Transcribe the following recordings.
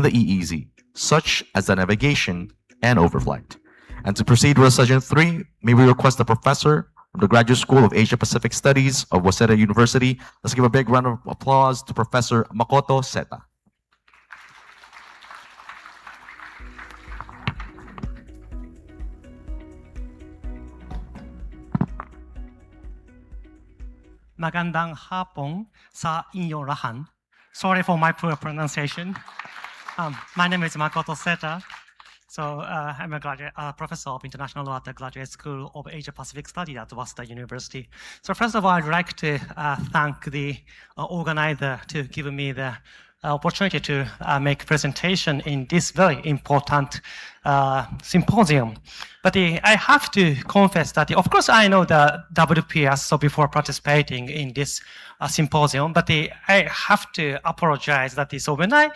in the EEZ, such as the navigation and overflight. And to proceed with session 3, may we request the professor from the Graduate School of Asia Pacific Studies of Waseda University. Let's give a big round of applause to Professor Makoto Seta. Magandang hapon sa inyong lahat. Sorry for my poor pronunciation. My name is Makoto Seta. So I'm a professor of international law at the Graduate School of Asia Pacific Studies at Waseda University. So first of all, I'd like to thank the organizer to give me the opportunity to make a presentation in this very important symposium. But I have to confess that, of course, I know the WPS, so before participating in this symposium, but I have to apologize that so when I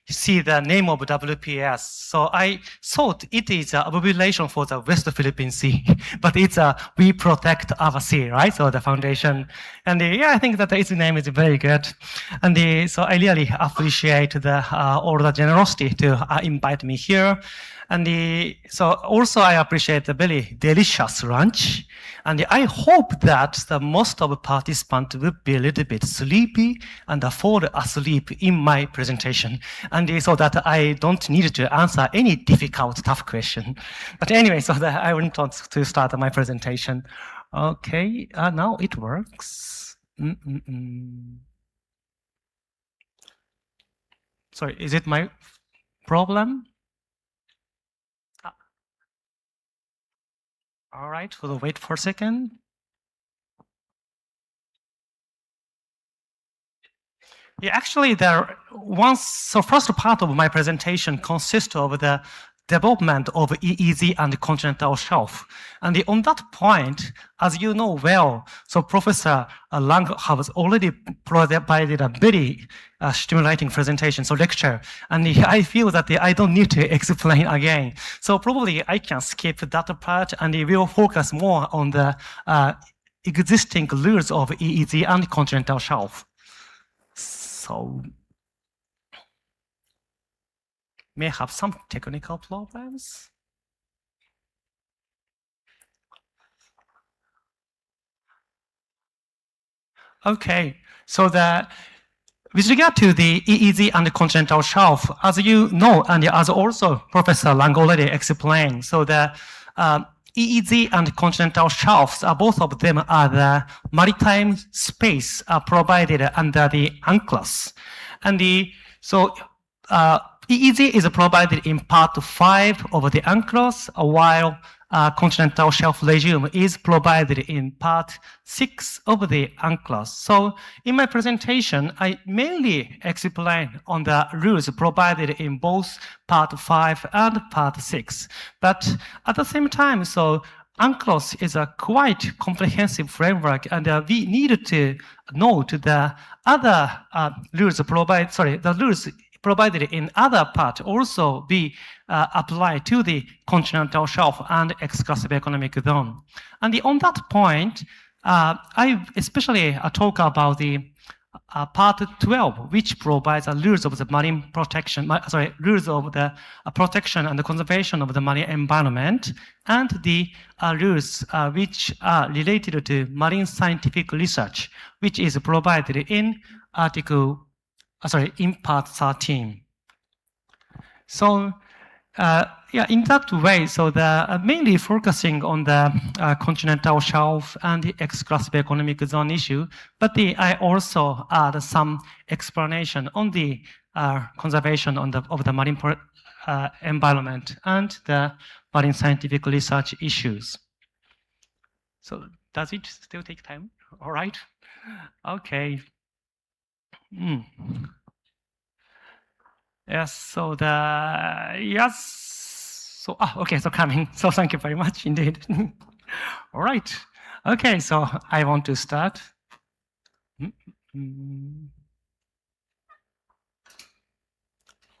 see the name of WPS, so I thought it is an abbreviation for the West Philippine Sea, but it's We Protect Our Sea, right? So the foundation, and yeah, I think that its name is very good, and so I really appreciate all the generosity to invite me here, and so also I appreciate the very delicious lunch, and I hope that the most of the participants will be a little bit sleepy and fall asleep in my presentation, and so that I don't need to answer any difficult, tough question. But anyway, so that I want to start my presentation. Okay, now it works. Sorry, is it my problem? All right, we'll wait for a second. Yeah, actually, so first part of my presentation consists of the development of EEZ and the continental shelf. And on that point, as you know well, so Professor Lang has already provided a very stimulating presentation, so lecture. And I feel that I don't need to explain again. So probably I can skip that part, and we will focus more on the existing rules of EEZ and continental shelf. So may have some technical problems. Okay, so with regard to the EEZ and the continental shelf, as you know, and as also Professor Lang already explained, so the EEZ and continental shelves, both of them are the maritime space provided under the UNCLOS. And so EEZ is provided in part 5 of the UNCLOS, while continental shelf regime is provided in part 6 of the UNCLOS. So in my presentation, I mainly explain on the rules provided in both part 5 and part 6. But at the same time, so UNCLOS is a quite comprehensive framework, and we need to note the other rules provided in other part also be applied to the continental shelf and exclusive economic zone. And on that point, I especially talk about the part 12, which provides rules of the marine protection, rules of the protection and the conservation of the marine environment, and the rules which are related to marine scientific research, which is provided in in part 13. So, yeah, in that way, so the mainly focusing on the continental shelf and the exclusive economic zone issue, but I also add some explanation on the conservation of the marine environment and the marine scientific research issues. So, does it still take time? All right. Okay. Yes, so okay, so coming. So thank you very much indeed. All right. Okay, so I want to start.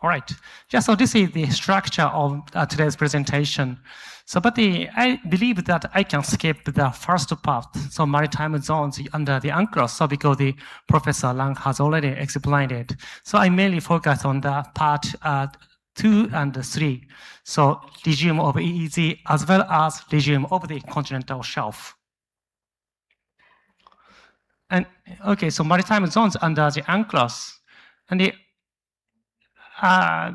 All right. Yeah, so this is the structure of today's presentation. So, but I believe that I can skip the first part, so maritime zones under the UNCLOS, so because the Professor Lang has already explained it. So I mainly focus on the part 2 and 3, so regime of EEZ as well as regime of the continental shelf. And okay, so maritime zones under the UNCLOS, and the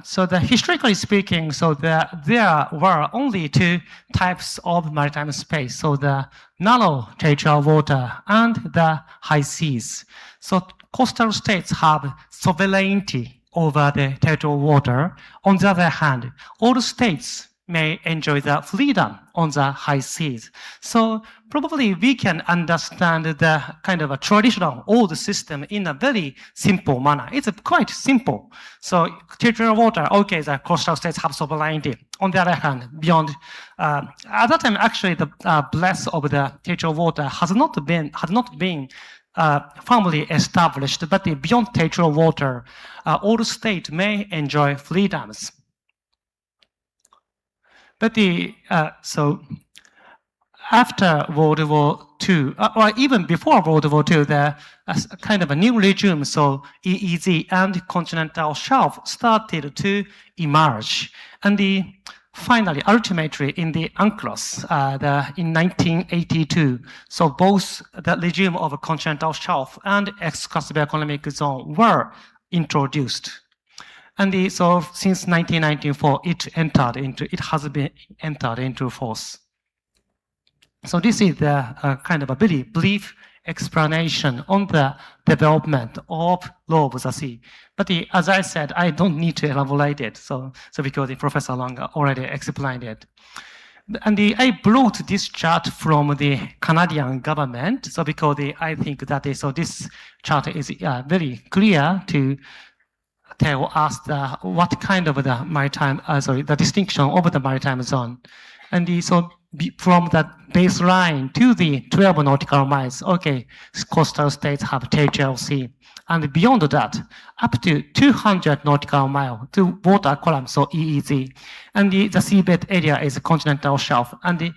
so historically speaking, so there were only two types of maritime space. So the narrow territorial water and the high seas. So coastal states have sovereignty over the territorial water. On the other hand, all states may enjoy the freedom on the high seas. So probably we can understand the kind of a traditional old system in a very simple manner. It's quite simple. So territorial water, okay, the coastal states have sovereignty. On the other hand, beyond, at that time, actually, the breadth of the territorial water had not been firmly established, but beyond territorial water, all states may enjoy freedoms. But so after World War II, or even before World War II, there was kind of a new regime, so EEZ and continental shelf started to emerge. And finally, ultimately, in the UNCLOS in 1982, so both the regime of continental shelf and exclusive economic zone were introduced. And so since 1994, it has been entered into force. So this is the kind of a very brief explanation on the development of law of the sea. But as I said, I don't need to elaborate it, so because the Professor Lang already explained it. And I brought this chart from the Canadian government, so because I think that so this chart is very clear to tell us what kind of the maritime, the distinction of the maritime zone. And so from the baseline to the 12 nautical miles, okay, coastal states have territorial sea. And beyond that, up to 200 nautical miles to water column, so EEZ. And the seabed area is continental shelf. And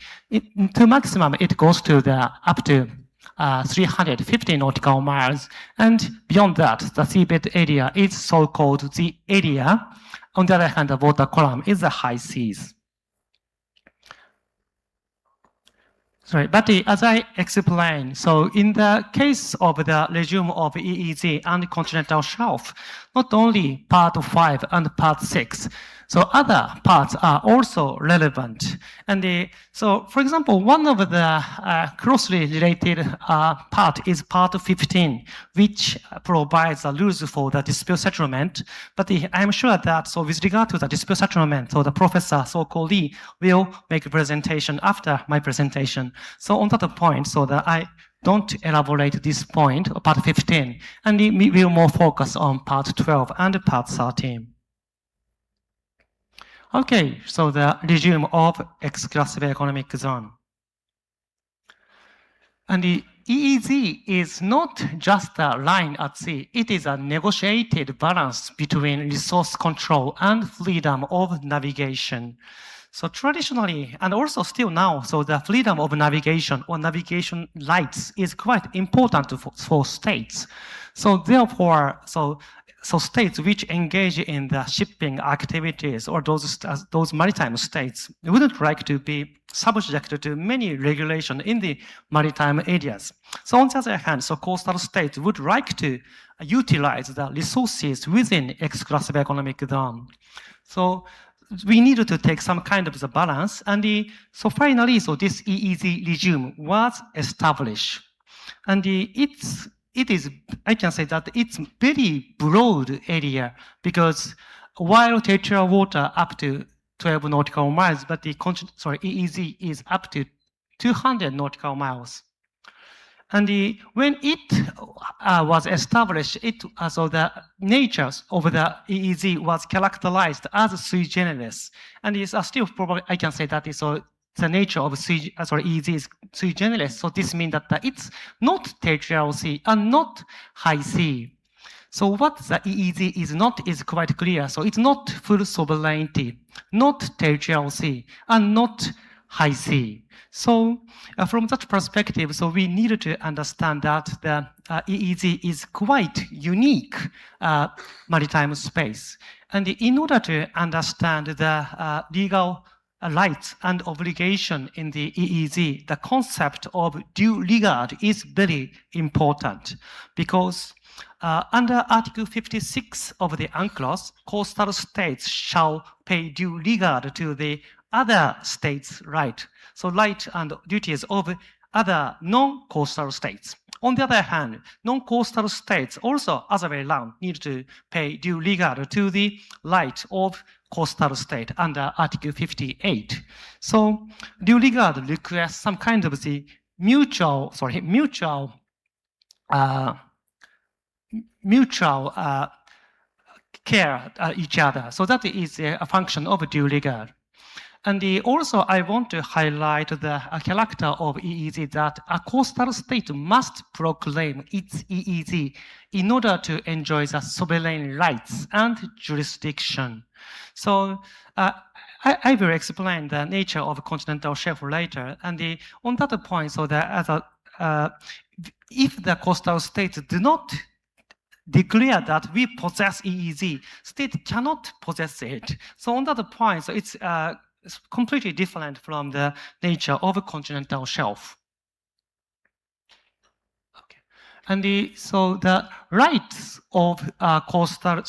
to maximum, it goes to up to 350 nautical miles. And beyond that, the seabed area is so-called the area. On the other hand, the water column is the high seas. Sorry, but as I explained, so in the case of the regime of EEZ and continental shelf, not only part 5 and part 6, so other parts are also relevant. And so, for example, one of the closely related part is part 15, which provides the rules for the dispute settlement. But I'm sure that, so with regard to the dispute settlement, so the professor, so-called Lee, will make a presentation after my presentation. So on that point, so that I don't elaborate this point, part 15, and we will more focus on part 12 and part 13. Okay, so the regime of exclusive economic zone. And the EEZ is not just a line at sea, it is a negotiated balance between resource control and freedom of navigation. So traditionally, and also still now, so the freedom of navigation or navigation rights is quite important for states. So therefore, so states which engage in the shipping activities or those maritime states wouldn't like to be subject to many regulations in the maritime areas. So on the other hand, so coastal states would like to utilize the resources within exclusive economic zone. So we needed to take some kind of the balance, and so finally, so this EEZ regime was established, and it is, I can say that it's very broad area, because while territorial water up to 12 nautical miles, but EEZ is up to 200 nautical miles. And when it was established, so the nature of the EEZ was characterized as sui generis, and it's still probably, I can say that is the nature of EEZ is sui generis. So this means that it's not territorial sea and not high sea. So what the EEZ is not is quite clear. So it's not full sovereignty, not territorial sea, and not high sea. So from that perspective, so we need to understand that the EEZ is quite unique maritime space. And in order to understand the legal rights and obligation in the EEZ, the concept of due regard is very important because under Article 56 of the UNCLOS, coastal states shall pay due regard to the other states' right. So right and duties of other non-coastal states. On the other hand, non-coastal states also, other way around, need to pay due regard to the right of coastal state under Article 58. So due regard requires some kind of the mutual care each other. So that is a function of due regard. And also, I want to highlight the character of EEZ that a coastal state must proclaim its EEZ in order to enjoy the sovereign rights and jurisdiction. So I will explain the nature of continental shelf later. And on that point, so that if the coastal states do not declare that we possess EEZ, state cannot possess it. So on that point, so it's completely different from the nature of a continental shelf. Okay. And so the rights of coastal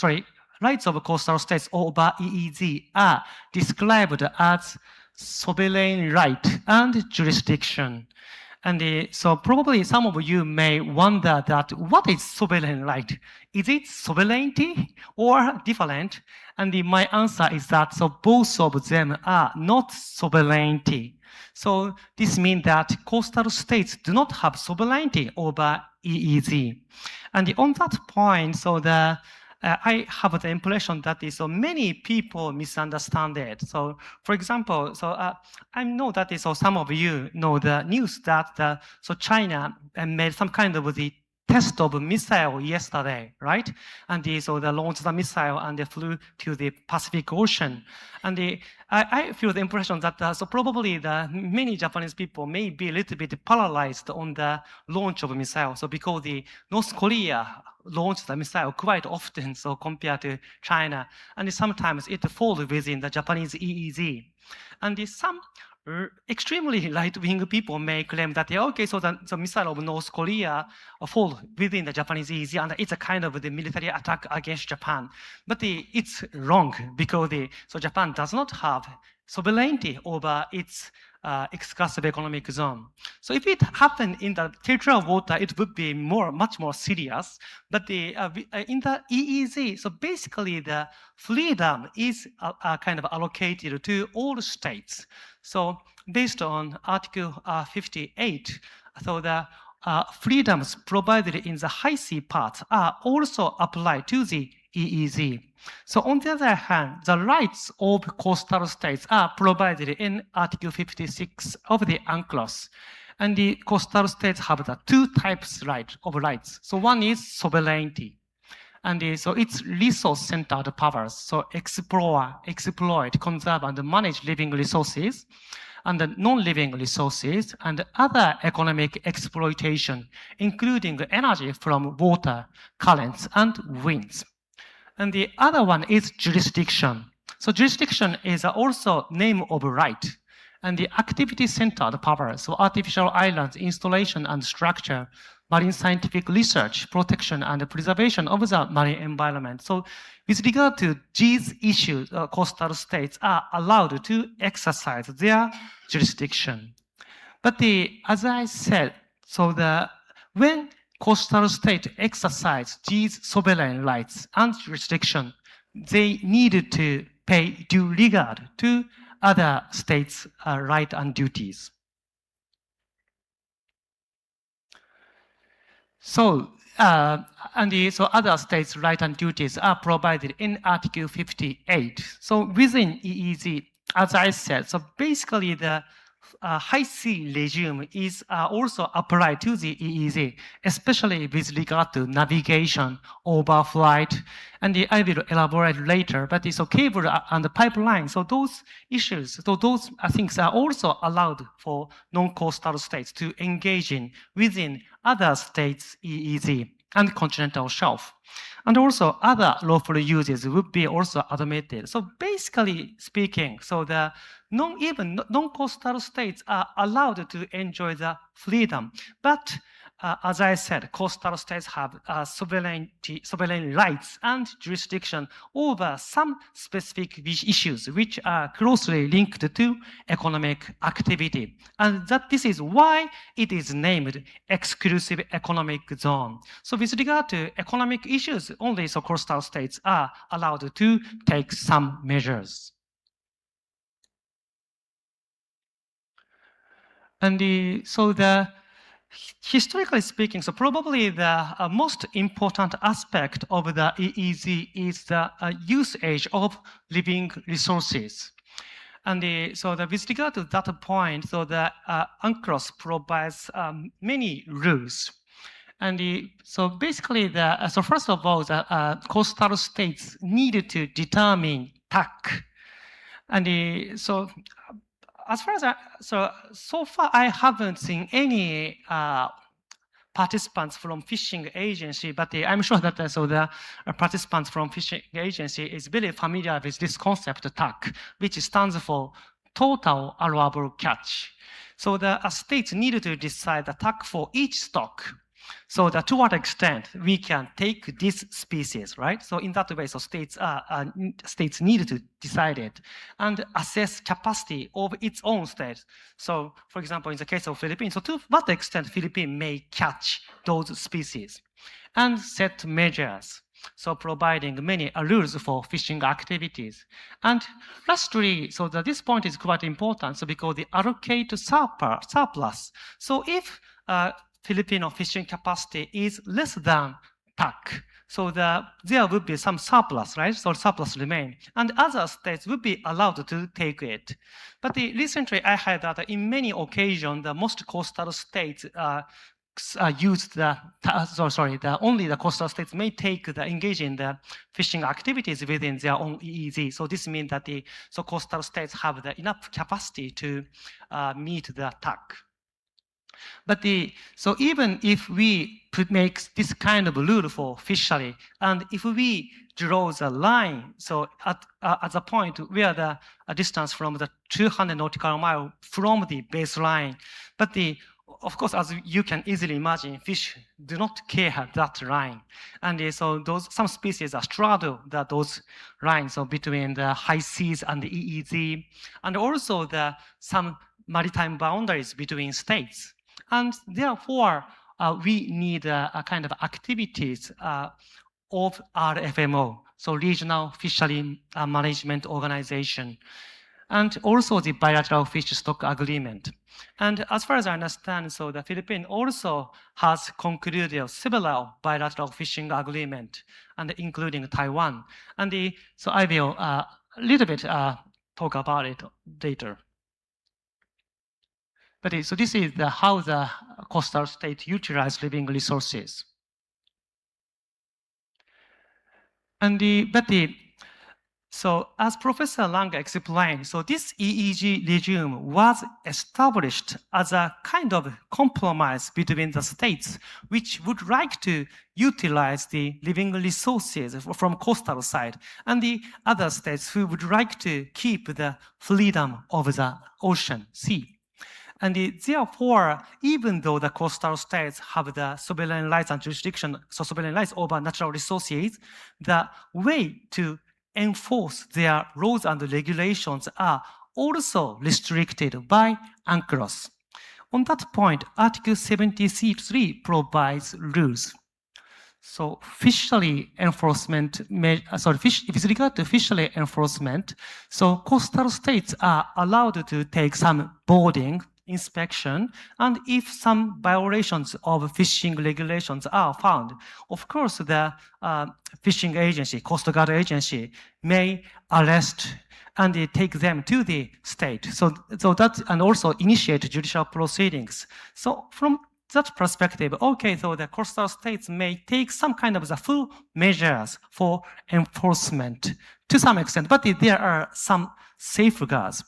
states over EEZ are described as sovereign right and jurisdiction. And so probably some of you may wonder that what is sovereign right? Is it sovereignty or different? And my answer is that so both of them are not sovereignty. So this means that coastal states do not have sovereignty over EEZ. And on that point, so I have the impression that so many people misunderstand it. So, for example, I know that so some of you know the news that so China made some kind of the test of missile yesterday, right? And so they launched the missile and they flew to the Pacific Ocean. And I feel the impression that so probably the many Japanese people may be a little bit paralyzed on the launch of a missile. So because the North Korea launched the missile quite often, so compared to China, and sometimes it falls within the Japanese EEZ. And some extremely right-wing people may claim that, okay, so the missile of North Korea fall within the Japanese EEZ, and it's a kind of the military attack against Japan. But it's wrong because so Japan does not have sovereignty over its exclusive economic zone. So if it happened in the territorial water, it would be much more serious. But in the EEZ, so basically the freedom is kind of allocated to all states. So based on Article 58, so the freedoms provided in the high sea part are also applied to the EEZ. So on the other hand, the rights of coastal states are provided in Article 56 of the UNCLOS. And the coastal states have the two types of rights. So one is sovereignty. And so it's resource-centered powers. So explore, exploit, conserve, and manage living resources, and the non-living resources, and other economic exploitation, including energy from water, currents, and winds. And the other one is jurisdiction. So jurisdiction is also name of right. And the activity-centered power, so artificial islands, installation and structure, marine scientific research, protection and preservation of the marine environment. So with regard to these issues, coastal states are allowed to exercise their jurisdiction. But as I said, so when coastal states exercise these sovereign rights and jurisdiction, they needed to pay due regard to other states' rights and duties. So, so other states' rights and duties are provided in Article 58. So within EEZ, as I said, so basically the high sea regime is also applied to the EEZ, especially with regard to navigation, overflight, and I will elaborate later, but it's a cable and the pipeline. So those issues, so those things are also allowed for non-coastal states to engage in within other states' EEZ and continental shelf. And also other lawful uses would be also admitted. So basically speaking, so the even non-coastal states are allowed to enjoy the freedom. But as I said, coastal states have sovereign rights and jurisdiction over some specific issues which are closely linked to economic activity. And this is why it is named exclusive economic zone. So with regard to economic issues, only so coastal states are allowed to take some measures. And historically speaking, so probably the most important aspect of the EEZ is the usage of living resources. And with regard to that point, so the UNCLOS provides many rules. And so basically, so first of all, the coastal states needed to determine TAC. And so as far as so far, I haven't seen any participants from fishing agency, but I'm sure that the participants from fishing agency is very familiar with this concept TAC, which stands for total allowable catch. So the states needed to decide the TAC for each stock. So that to what extent we can take this species, right? So in that way, so states need to decide it and assess capacity of its own state. So for example, in the case of Philippines, so to what extent Philippines may catch those species and set measures. So providing many rules for fishing activities. And lastly, so that this point is quite important, so because they allocate surplus. So if Filipino fishing capacity is less than TAC. So there would be some surplus, right? So surplus remain. And other states would be allowed to take it. But recently I heard that in many occasions, the most coastal states use only the coastal states may engage in the fishing activities within their own EEZ. So this means that so coastal states have enough capacity to meet the TAC. But so even if we make this kind of rule for fishery, and if we draw the line, so at the point where the distance from the 200 nautical mile from the baseline, but of course, as you can easily imagine, fish do not care that line. And so some species are straddle those lines, so between the high seas and the EEZ, and also some maritime boundaries between states. And therefore, we need a kind of activities of RFMO, so Regional Fishery Management Organization, and also the bilateral fish stock agreement. And as far as I understand, so the Philippines also has concluded several bilateral fishing agreements, and including Taiwan. And so I will a little bit talk about it later. But so this is how the coastal state utilize living resources. So as Professor Lang explained, so this EEG regime was established as a kind of compromise between the states which would like to utilize the living resources from coastal side and the other states who would like to keep the freedom of the ocean, sea. And therefore, even though the coastal states have the sovereign rights and jurisdiction, so sovereign rights over natural resources, the way to enforce their laws and regulations are also restricted by UNCLOS. On that point, Article 73 provides rules. So fishery enforcement, with regard to fishery enforcement, so coastal states are allowed to take some boarding inspection, and if some violations of fishing regulations are found, of course, the fishing agency, Coast Guard agency, may arrest and they take them to the state. So that, and also initiate judicial proceedings. So from that perspective, okay, so the coastal states may take some kind of the full measures for enforcement to some extent, but there are some safeguards.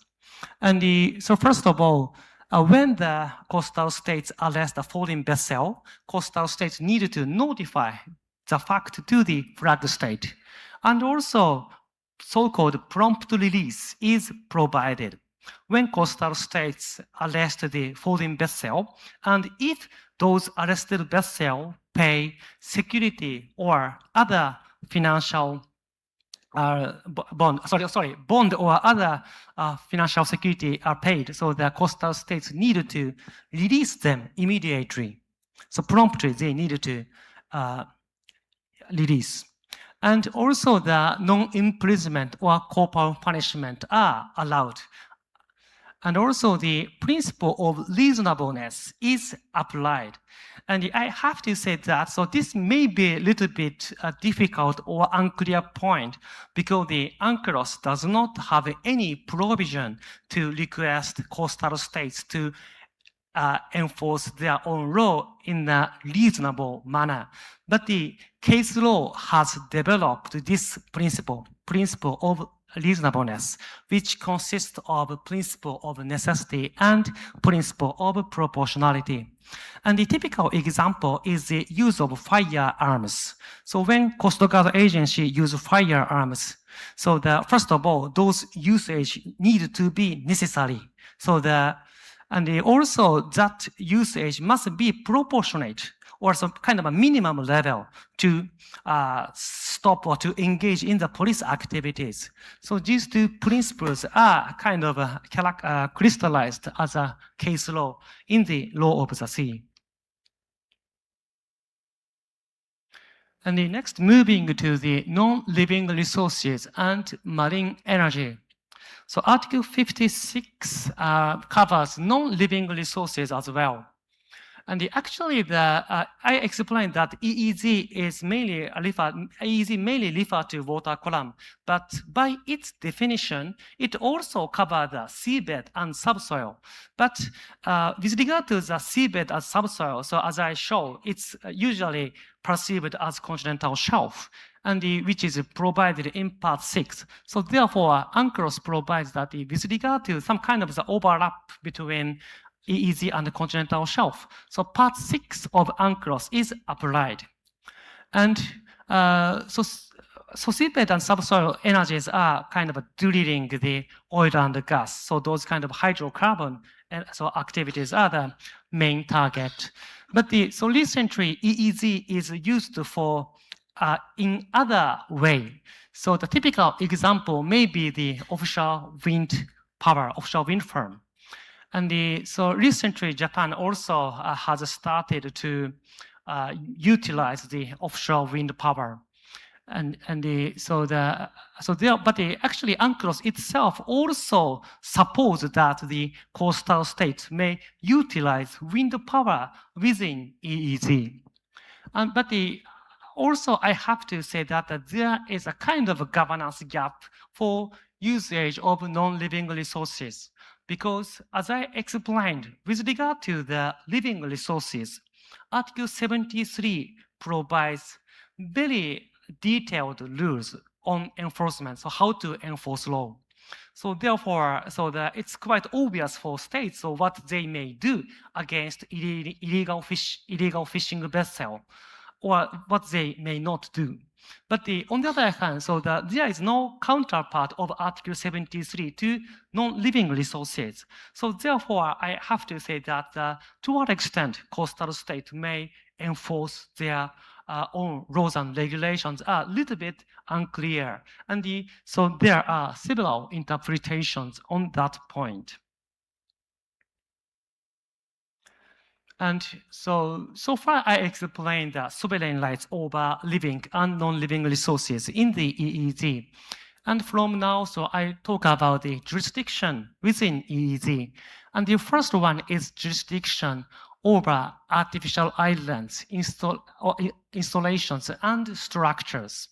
And so first of all, when the coastal states arrest a foreign vessel, coastal states need to notify the fact to the flag state. And also, so-called prompt release is provided when coastal states arrest the foreign vessel, and if those arrested vessels pay security or other financial bond or other financial security are paid, so the coastal states need to release them immediately. So promptly they need to release. And also the non-imprisonment or corporal punishment are allowed. And also the principle of reasonableness is applied. And I have to say that, so this may be a little bit difficult or unclear point because the UNCLOS does not have any provision to request coastal states to enforce their own law in a reasonable manner. But the case law has developed this principle of reasonableness, which consists of principle of necessity and principle of proportionality. And the typical example is the use of firearms. So when Coast Guard agency use firearms, so first of all, those usage need to be necessary. So also that usage must be proportionate or some kind of a minimum level to stop or to engage in the police activities. So these two principles are kind of crystallized as a case law in the law of the sea. And the next, moving to the non-living resources and marine energy. So Article 56 covers non-living resources as well. And actually, I explained that EEZ mainly refer to water column, but by its definition, it also covers the seabed and subsoil. But with regard to the seabed and subsoil, so as I show, it's usually perceived as continental shelf, and which is provided in Part 6. So therefore, UNCLOS provides that with regard to some kind of the overlap between EEZ and the continental shelf. So Part 6 of UNCLOS is applied. And so seabed and subsoil energies are kind of drilling the oil and gas. So those kind of hydrocarbon activities are the main target. But so recently, EEZ is used for in other way. So the typical example may be the offshore wind power, offshore wind farm. And so recently, Japan also has started to utilize the offshore wind power. But actually, UNCLOS itself also suppose that the coastal states may utilize wind power within EEZ. Also, I have to say that there is a kind of a governance gap for usage of non-living resources. Because as I explained, with regard to the living resources, Article 73 provides very detailed rules on enforcement, so how to enforce law. So therefore, it's quite obvious for states so what they may do against illegal fishing vessel, or what they may not do. But on the other hand, there is no counterpart of Article 73 to non-living resources. So therefore, I have to say that to what extent coastal states may enforce their own laws and regulations are a little bit unclear. And so there are several interpretations on that point. And so far I explained the sovereign rights over living and non-living resources in the EEZ. And from now, so I talk about the jurisdiction within EEZ. And the first one is jurisdiction over artificial islands, installations, and structures.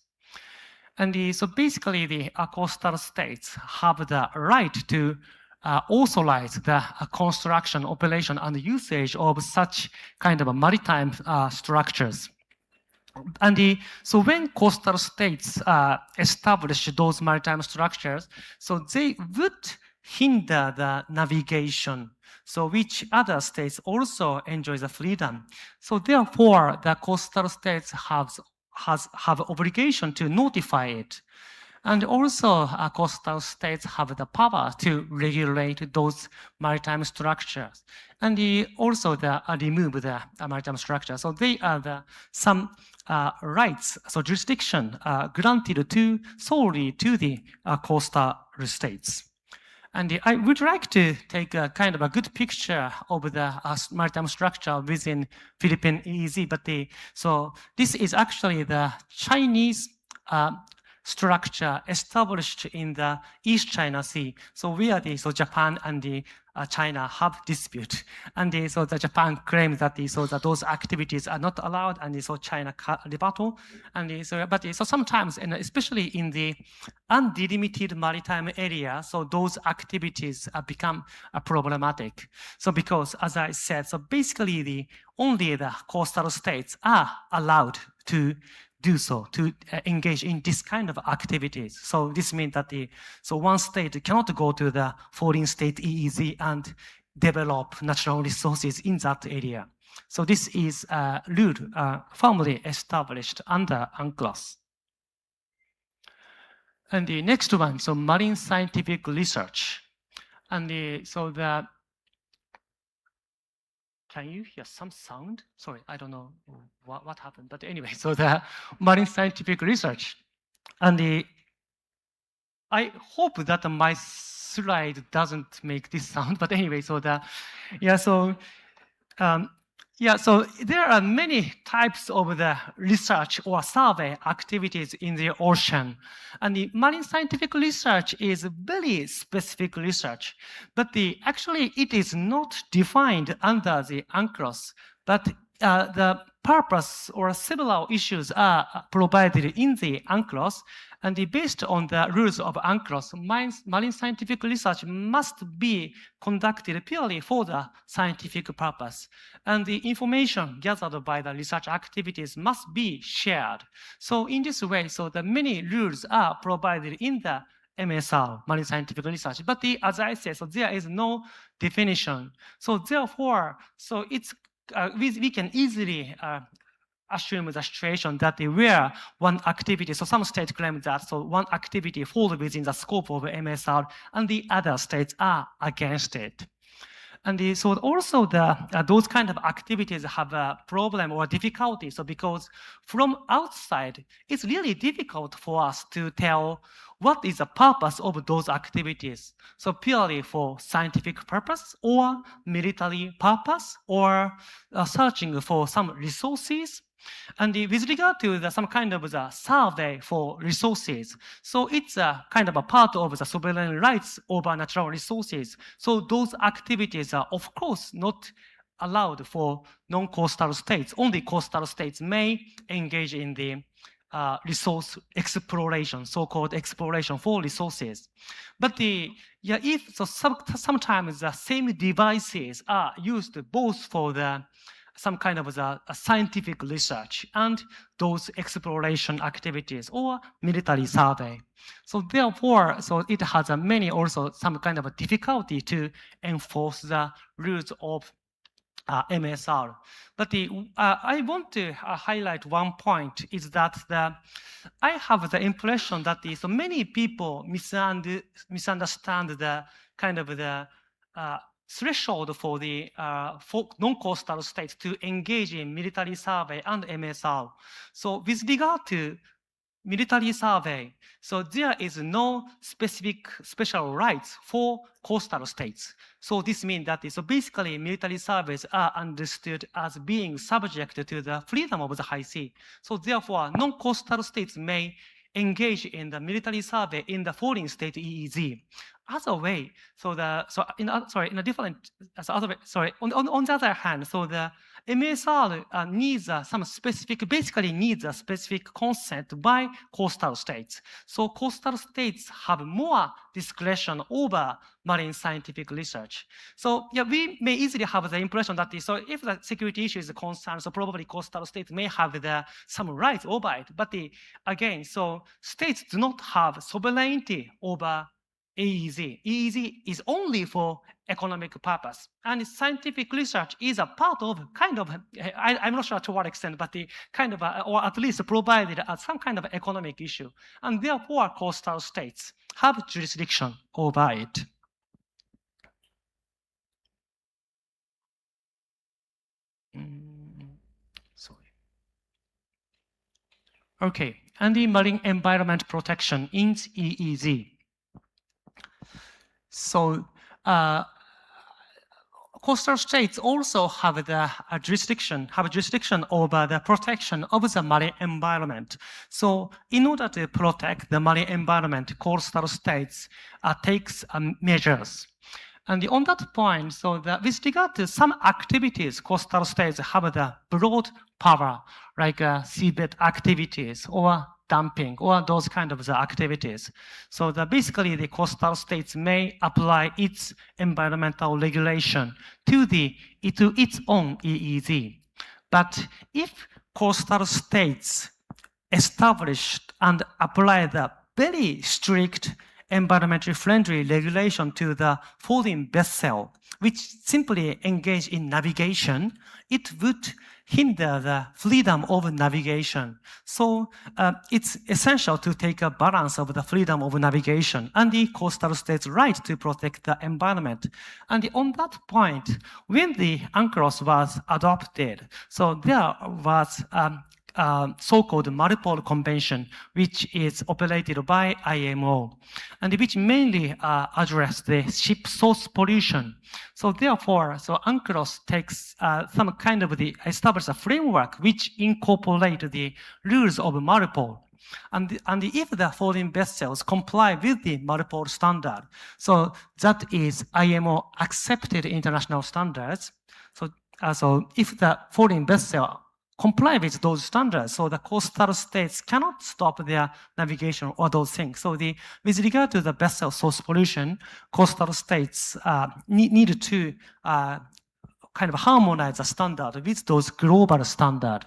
And so basically, the coastal states have the right to authorize the construction, operation, and usage of such kind of maritime structures. So when coastal states establish those maritime structures, so they would hinder the navigation, so which other states also enjoy the freedom. So therefore, the coastal states have obligation to notify it. And also, coastal states have the power to regulate those maritime structures, and also remove the maritime structure. So they are some rights, so jurisdiction granted solely to the coastal states. And I would like to take a kind of a good picture of the maritime structure within Philippine EEZ. So this is actually the Chinese structure established in the East China Sea. So where Japan and China have dispute, and so the Japan claims that those activities are not allowed, and so China rebuttal, and so sometimes, and especially in the undelimited maritime area, so those activities become problematic. So because, as I said, so basically only the coastal states are allowed to do so, to engage in this kind of activities. So this means that one state cannot go to the foreign state EEZ and develop natural resources in that area. So this is a rule firmly established under UNCLOS. And the next one, so marine scientific research. And can you hear some sound? Sorry, I don't know what happened, but anyway, so the marine scientific research. And I hope that my slide doesn't make this sound, but anyway, so so there are many types of the research or survey activities in the ocean. And the marine scientific research is very specific research, but actually it is not defined under the UNCLOS, but the purpose or several issues are provided in the UNCLOS, and based on the rules of UNCLOS, marine scientific research must be conducted purely for the scientific purpose, and the information gathered by the research activities must be shared. So in this way, so the many rules are provided in the MSR, marine scientific research, but as I said, so there is no definition. So therefore, so it's we can easily assume the situation that where one activity, so some states claim that so one activity falls within the scope of MSR, and the other states are against it. And so also those kind of activities have a problem or difficulty. So because from outside, it's really difficult for us to tell what is the purpose of those activities. So purely for scientific purpose or military purpose or searching for some resources. And with regard to some kind of the survey for resources, so it's a kind of a part of the sovereign rights over natural resources. So those activities are, of course, not allowed for non-coastal states. Only coastal states may engage in the resource exploration, so-called exploration for resources. But sometimes the same devices are used both for some kind of a scientific research and those exploration activities or military survey. So therefore, so it has many also some kind of a difficulty to enforce the rules of MSR. But I want to highlight one point is that I have the impression that so many people misunderstand the kind of the threshold for the non-coastal states to engage in military survey and MSR. So with regard to military survey, so there is no special rights for coastal states. So this means that so basically military surveys are understood as being subject to the freedom of the high sea. So therefore, non-coastal states may engage in the military survey in the foreign state EEZ. As a way, on the other hand, so the MSR needs basically needs a specific consent by coastal states. So coastal states have more discretion over marine scientific research. So yeah, we may easily have the impression that so if the security issue is a concern, so probably coastal states may have some rights over it. But again, so states do not have sovereignty over EEZ. EEZ is only for economic purpose. And scientific research is a part of I'm not sure to what extent, but the kind of, or at least provided some kind of economic issue. And therefore, coastal states have jurisdiction over it. Sorry. Okay, and the marine environment protection in EEZ. So coastal states also have the jurisdiction over the protection of the marine environment. So in order to protect the marine environment, coastal states takes measures. And on that point, so with regard to some activities, coastal states have the broad power, like seabed activities or dumping or those kind of activities. So basically the coastal states may apply its environmental regulation to its own EEZ. But if coastal states established and apply the very strict environmentally friendly regulation to the foreign vessel, which simply engage in navigation, it would hinder the freedom of navigation. So it's essential to take a balance of the freedom of navigation and the coastal states' right to protect the environment. And on that point, when the UNCLOS was adopted, so there was so-called Maripol Convention, which is operated by IMO, and which mainly address the ship source pollution. So therefore, so UNCLOS takes some kind of establish a framework which incorporate the rules of Maripol. And if the foreign vessels comply with the Maripol standard, so that is IMO accepted international standards. So if the foreign vessel comply with those standards, so the coastal states cannot stop their navigation or those things. So with regard to the vessel source pollution, coastal states need to kind of harmonize the standard with those global standards.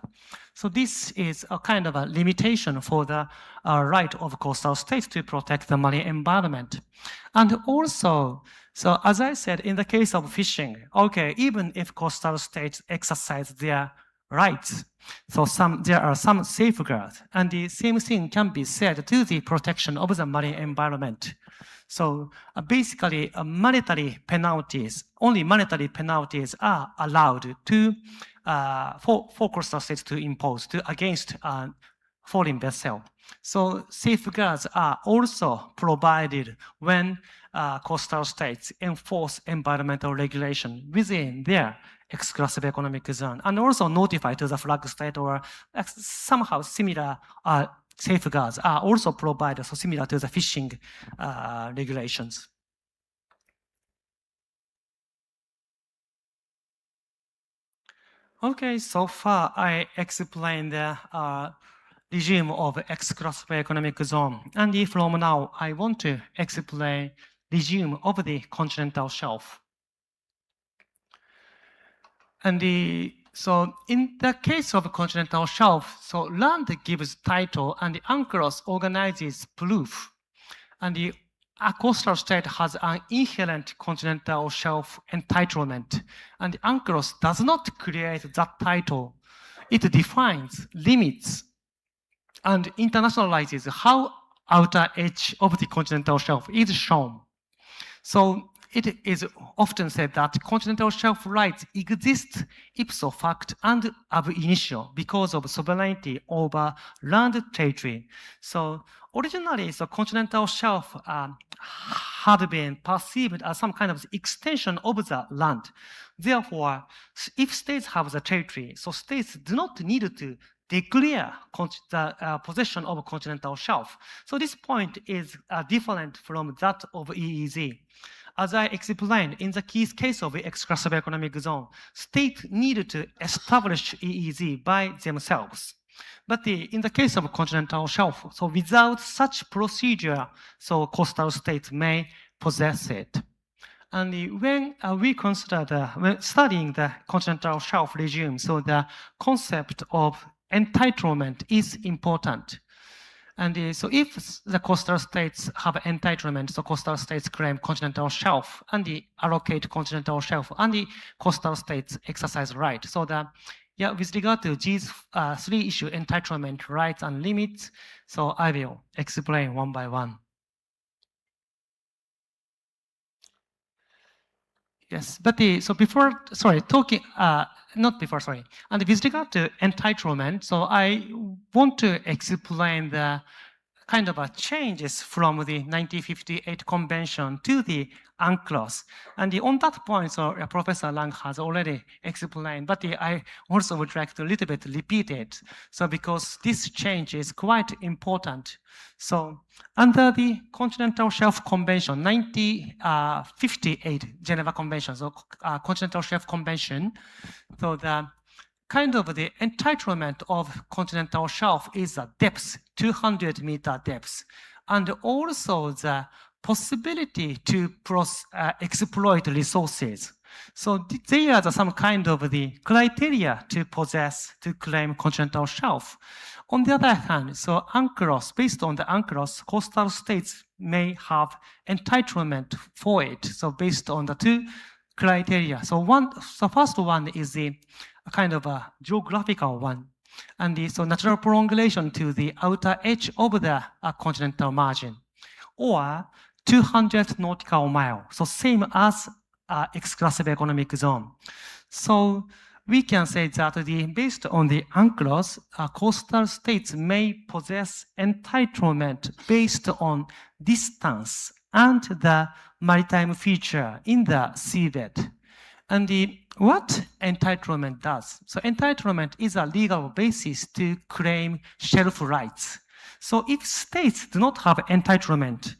So this is a kind of a limitation for the right of coastal states to protect the marine environment. And also, so as I said, in the case of fishing, okay, even if coastal states exercise their rights, so there are some safeguards, and the same thing can be said to the protection of the marine environment. So basically, monetary penalties, only monetary penalties are allowed to for coastal states to impose against foreign vessel. So safeguards are also provided when coastal states enforce environmental regulation within their exclusive economic zone, and also notify to the flag state or somehow similar safeguards are also provided, so similar to the fishing regulations. Okay, so far I explained the regime of exclusive economic zone, and from now I want to explain regime of the continental shelf. And so in the case of continental shelf, so land gives title and the UNCLOS organizes proof. And a coastal state has an inherent continental shelf entitlement. And the UNCLOS does not create that title. It defines limits and internationalizes how outer edge of the continental shelf is shown. So it is often said that continental shelf rights exist ipso facto and ab initio because of sovereignty over land territory. So originally, the continental shelf had been perceived as some kind of extension of the land. Therefore, if states have the territory, so states do not need to declare the possession of a continental shelf. So this point is different from that of EEZ. As I explained, in the case of the exclusive economic zone, states needed to establish EEZ by themselves. But in the case of a continental shelf, so without such procedure, so coastal states may possess it. And when we consider when studying the continental shelf regime, so the concept of entitlement is important. And so if the coastal states have entitlement, so coastal states claim continental shelf and allocate continental shelf, and the coastal states exercise right. So with regard to these three issues, entitlement, rights, and limits, so I will explain one by one. Yes, but so before, sorry, talking, not before, sorry. And with regard to entitlement, so I want to explain the kind of changes from the 1958 convention to the UNCLOS. And on that point, so Professor Lang has already explained, but I also would like to a little bit repeat it. So because this change is quite important. So under the Continental Shelf Convention, 1958 Geneva Convention, so Continental Shelf Convention, so the kind of the entitlement of continental shelf is a depth, 200-meter depth, and also the possibility to exploit resources. So there are some kind of the criteria to claim continental shelf. On the other hand, so UNCLOS, based on the UNCLOS, coastal states may have entitlement for it. So based on the two criteria. So first one is the kind of a geographical one, and so natural prolongation to the outer edge of the continental margin, or 200 nautical miles, so same as exclusive economic zone. So we can say that based on the UNCLOS, coastal states may possess entitlement based on distance and the maritime feature in the seabed. And what entitlement does? So entitlement is a legal basis to claim shelf rights. So if states do not have entitlement,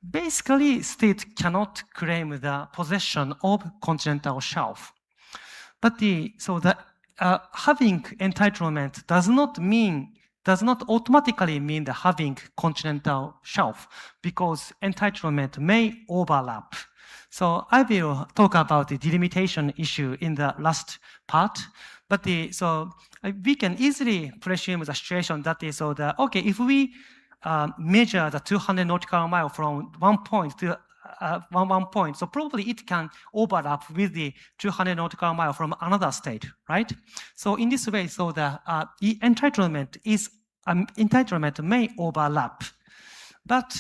basically states cannot claim the possession of continental shelf. But having entitlement does not automatically mean the having continental shelf, because entitlement may overlap. So I will talk about the delimitation issue in the last part, but so we can easily presume the situation that is okay, if we measure the 200 nautical mile from one point to one point, so probably it can overlap with the 200 nautical mile from another state, right? So in this way, so the entitlement may overlap, but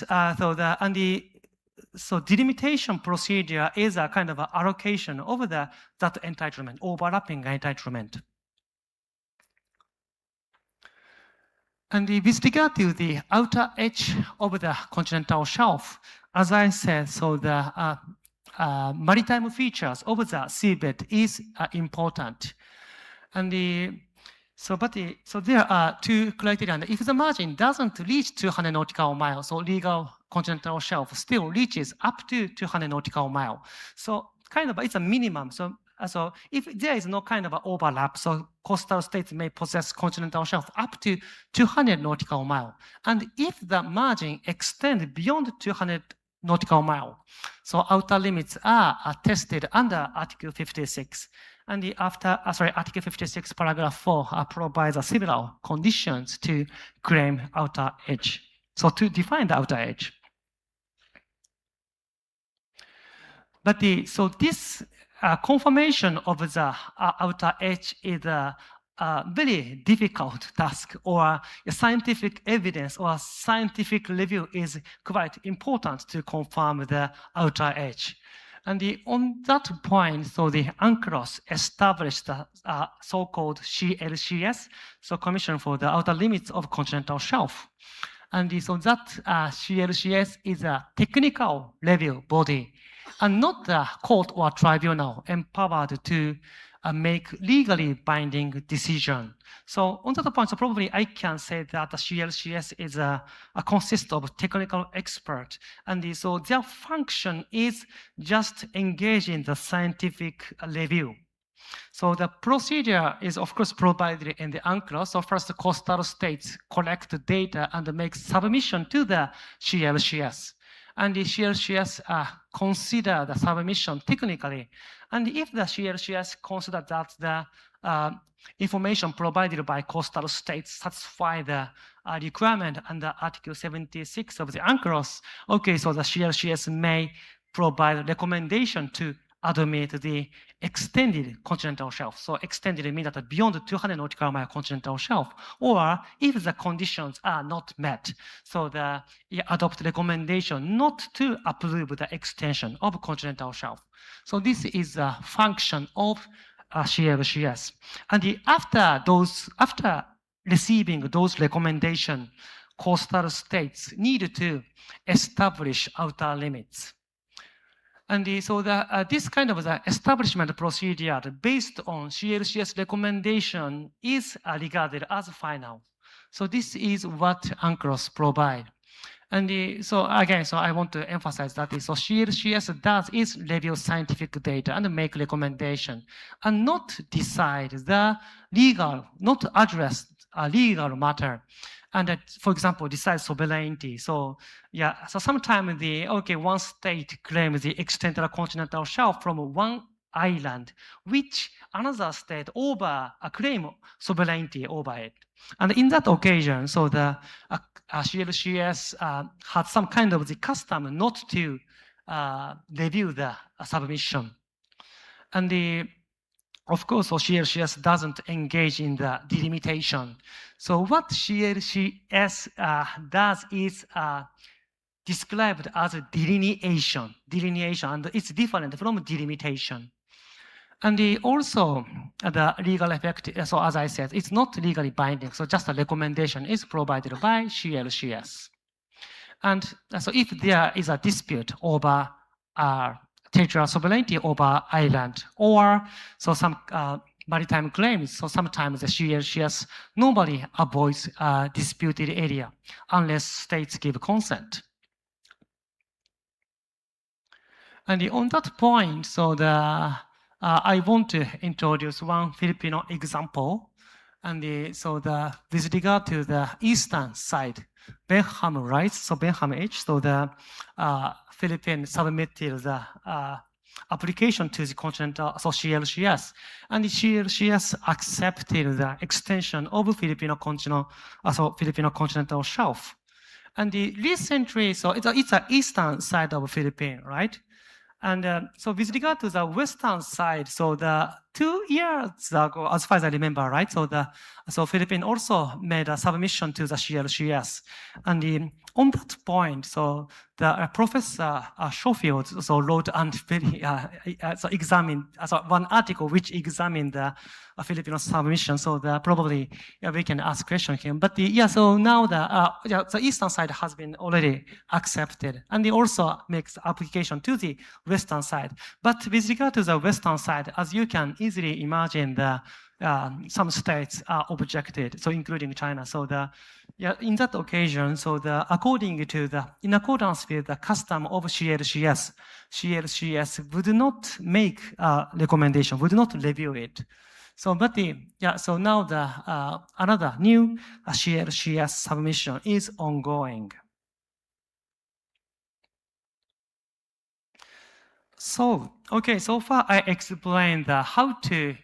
so delimitation procedure is a kind of allocation over that entitlement, overlapping entitlement. And with regard to the outer edge of the continental shelf, as I said, so the maritime features of the seabed is important. And so there are two criteria. And if the margin doesn't reach 200 nautical miles, so legal continental shelf still reaches up to 200 nautical miles. So kind of it's a minimum. So if there is no kind of overlap, so coastal states may possess continental shelf up to 200 nautical miles. And if the margin extends beyond 200 nautical miles, so outer limits are tested under Article 56. And Article 56, paragraph 4 provides similar conditions to claim outer edge. So to define the outer edge. But so this confirmation of the outer edge is a very difficult task, or scientific evidence or scientific review is quite important to confirm the outer edge. And on that point, so the UNCLOS established the so-called CLCS, so Commission for the Outer Limits of Continental Shelf. And so that CLCS is a technical review body. and not the court or tribunal empowered to make legally binding decision. So on that point, so probably I can say that the CLCS is consists of technical expert, and so their function is just engage in the scientific review. So the procedure is, of course, provided in the UNCLOS. So first, the coastal states collect data and make submission to the CLCS. And the CLCS consider the submission technically. And if the CLCS consider that the information provided by coastal states satisfy the requirement under Article 76 of the UNCLOS, okay, so the CLCS may provide recommendation to admit the extended continental shelf. So extended means that beyond 200 nautical mile continental shelf, or if the conditions are not met, so the adopt recommendation not to approve the extension of continental shelf. So this is a function of CLCS. And after receiving those recommendations, coastal states need to establish outer limits. And so this kind of the establishment procedure based on CLCS recommendation is regarded as final. So this is what UNCLOS provide. And so again, so I want to emphasize that so CLCS does is review scientific data and make recommendation, and not decide the legal, not address a legal matter. And for example, decide sovereignty. So yeah, so sometimes one state claims the extended continental shelf from one island, which another state claim sovereignty over it. And in that occasion, so the CLCS had some kind of the custom not to review the submission. And of course, so CLCS doesn't engage in the delimitation. So what CLCS does is described as a delineation, and it's different from delimitation. And also, the legal effect, so as I said, it's not legally binding, so just a recommendation is provided by CLCS. And so if there is a dispute over territorial sovereignty over island, or so some maritime claims, so sometimes the CLCS normally avoids disputed area unless states give consent. And on that point, so I want to introduce one Filipino example. And with regard to the eastern side, Benham rights, so Benham H, so the Philippines submitted the application to the Continental, so CLCS, and the CLCS accepted the extension of Filipino continental shelf. And recently, so it's an eastern side of Philippines, right? And so with regard to the western side, so the 2 years ago, as far as I remember, right? So Philippines also made a submission to the CLCS. And on that point, so the Professor Schofield so wrote and examined one article which examined the Filipino submission. So probably we can ask question him. But so now the eastern side has been already accepted, and he also makes application to the western side. But with regard to the western side, as you can easily imagine, some states are objected, so including China. So in that occasion, so in accordance with the custom of CLCS would not make a recommendation, would not review it. So, but so now another new CLCS submission is ongoing. So, okay, so far I explained how to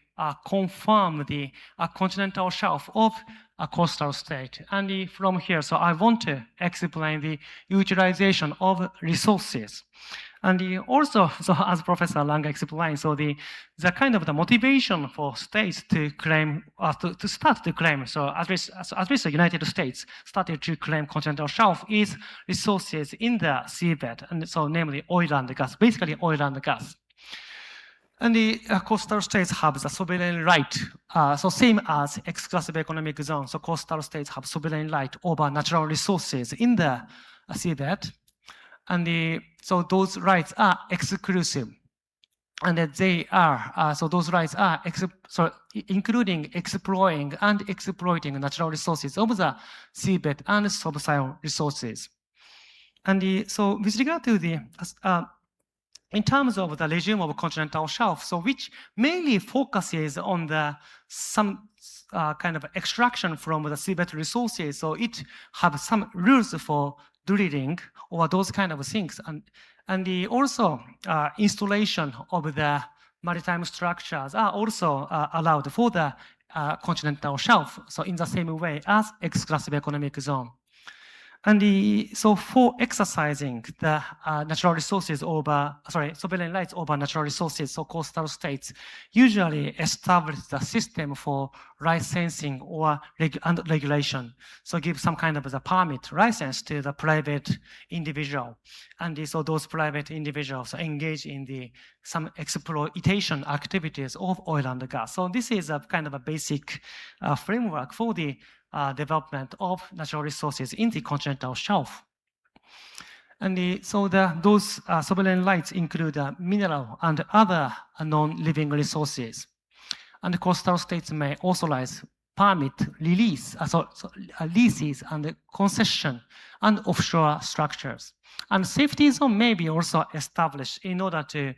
confirm the continental shelf of a coastal state. And from here, so I want to explain the utilization of resources. And also, so as Professor Lang explained, so the kind of the motivation for states to claim, to start to claim, so at least the United States started to claim continental shelf is resources in the seabed, and so namely oil and gas, basically oil and gas. And the coastal states have the sovereign right, so same as exclusive economic zone. So coastal states have sovereign right over natural resources in the seabed. And so those rights are exclusive. And that they are, so those rights are including exploring and exploiting natural resources of the seabed and subsoil resources. And so with regard to the, in terms of the regime of continental shelf, so which mainly focuses on the some kind of extraction from the seabed resources, so it have some rules for drilling or those kind of things, and also installation of the maritime structures are also allowed for the continental shelf, so in the same way as exclusive economic zone. And so for exercising the natural resources over, sovereign rights over natural resources, so coastal states usually establish the system for licensing or regulation. So give some kind of the permit license to the private individual. And so those private individuals engage in some exploitation activities of oil and gas. So this is a kind of a basic framework for the development of natural resources in the continental shelf. And so those sovereign rights include mineral and other non-living resources. And coastal states may authorize permit, release, leases and concession and offshore structures. And safety zone may be also established in order to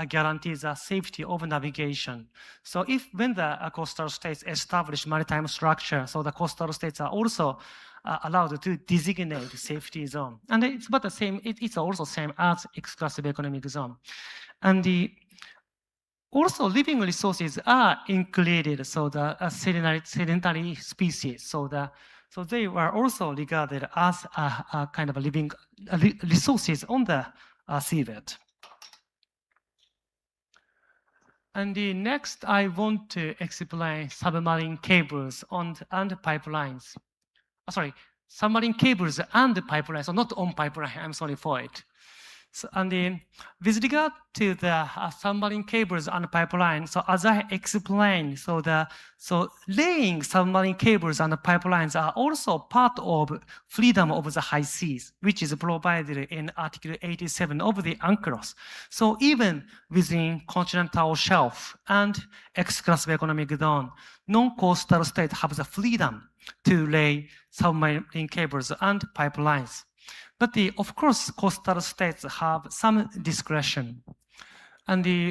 guarantee the safety of navigation. So when the coastal states establish maritime structure, so the coastal states are also allowed to designate safety zone. And it's about the same, it's also same as exclusive economic zone. And also living resources are included, so the sedentary species, so they were also regarded as a kind of a living resources on the seabed. And next, I want to explain submarine cables and pipelines. Submarine cables and pipelines, so not on pipeline, I'm sorry for it. So, with regard to the submarine cables and pipelines, so as I explained, so laying submarine cables and pipelines are also part of freedom of the high seas, which is provided in Article 87 of the UNCLOS. So even within continental shelf and exclusive economic zone, non-coastal states have the freedom to lay submarine cables and pipelines. But of course, coastal states have some discretion.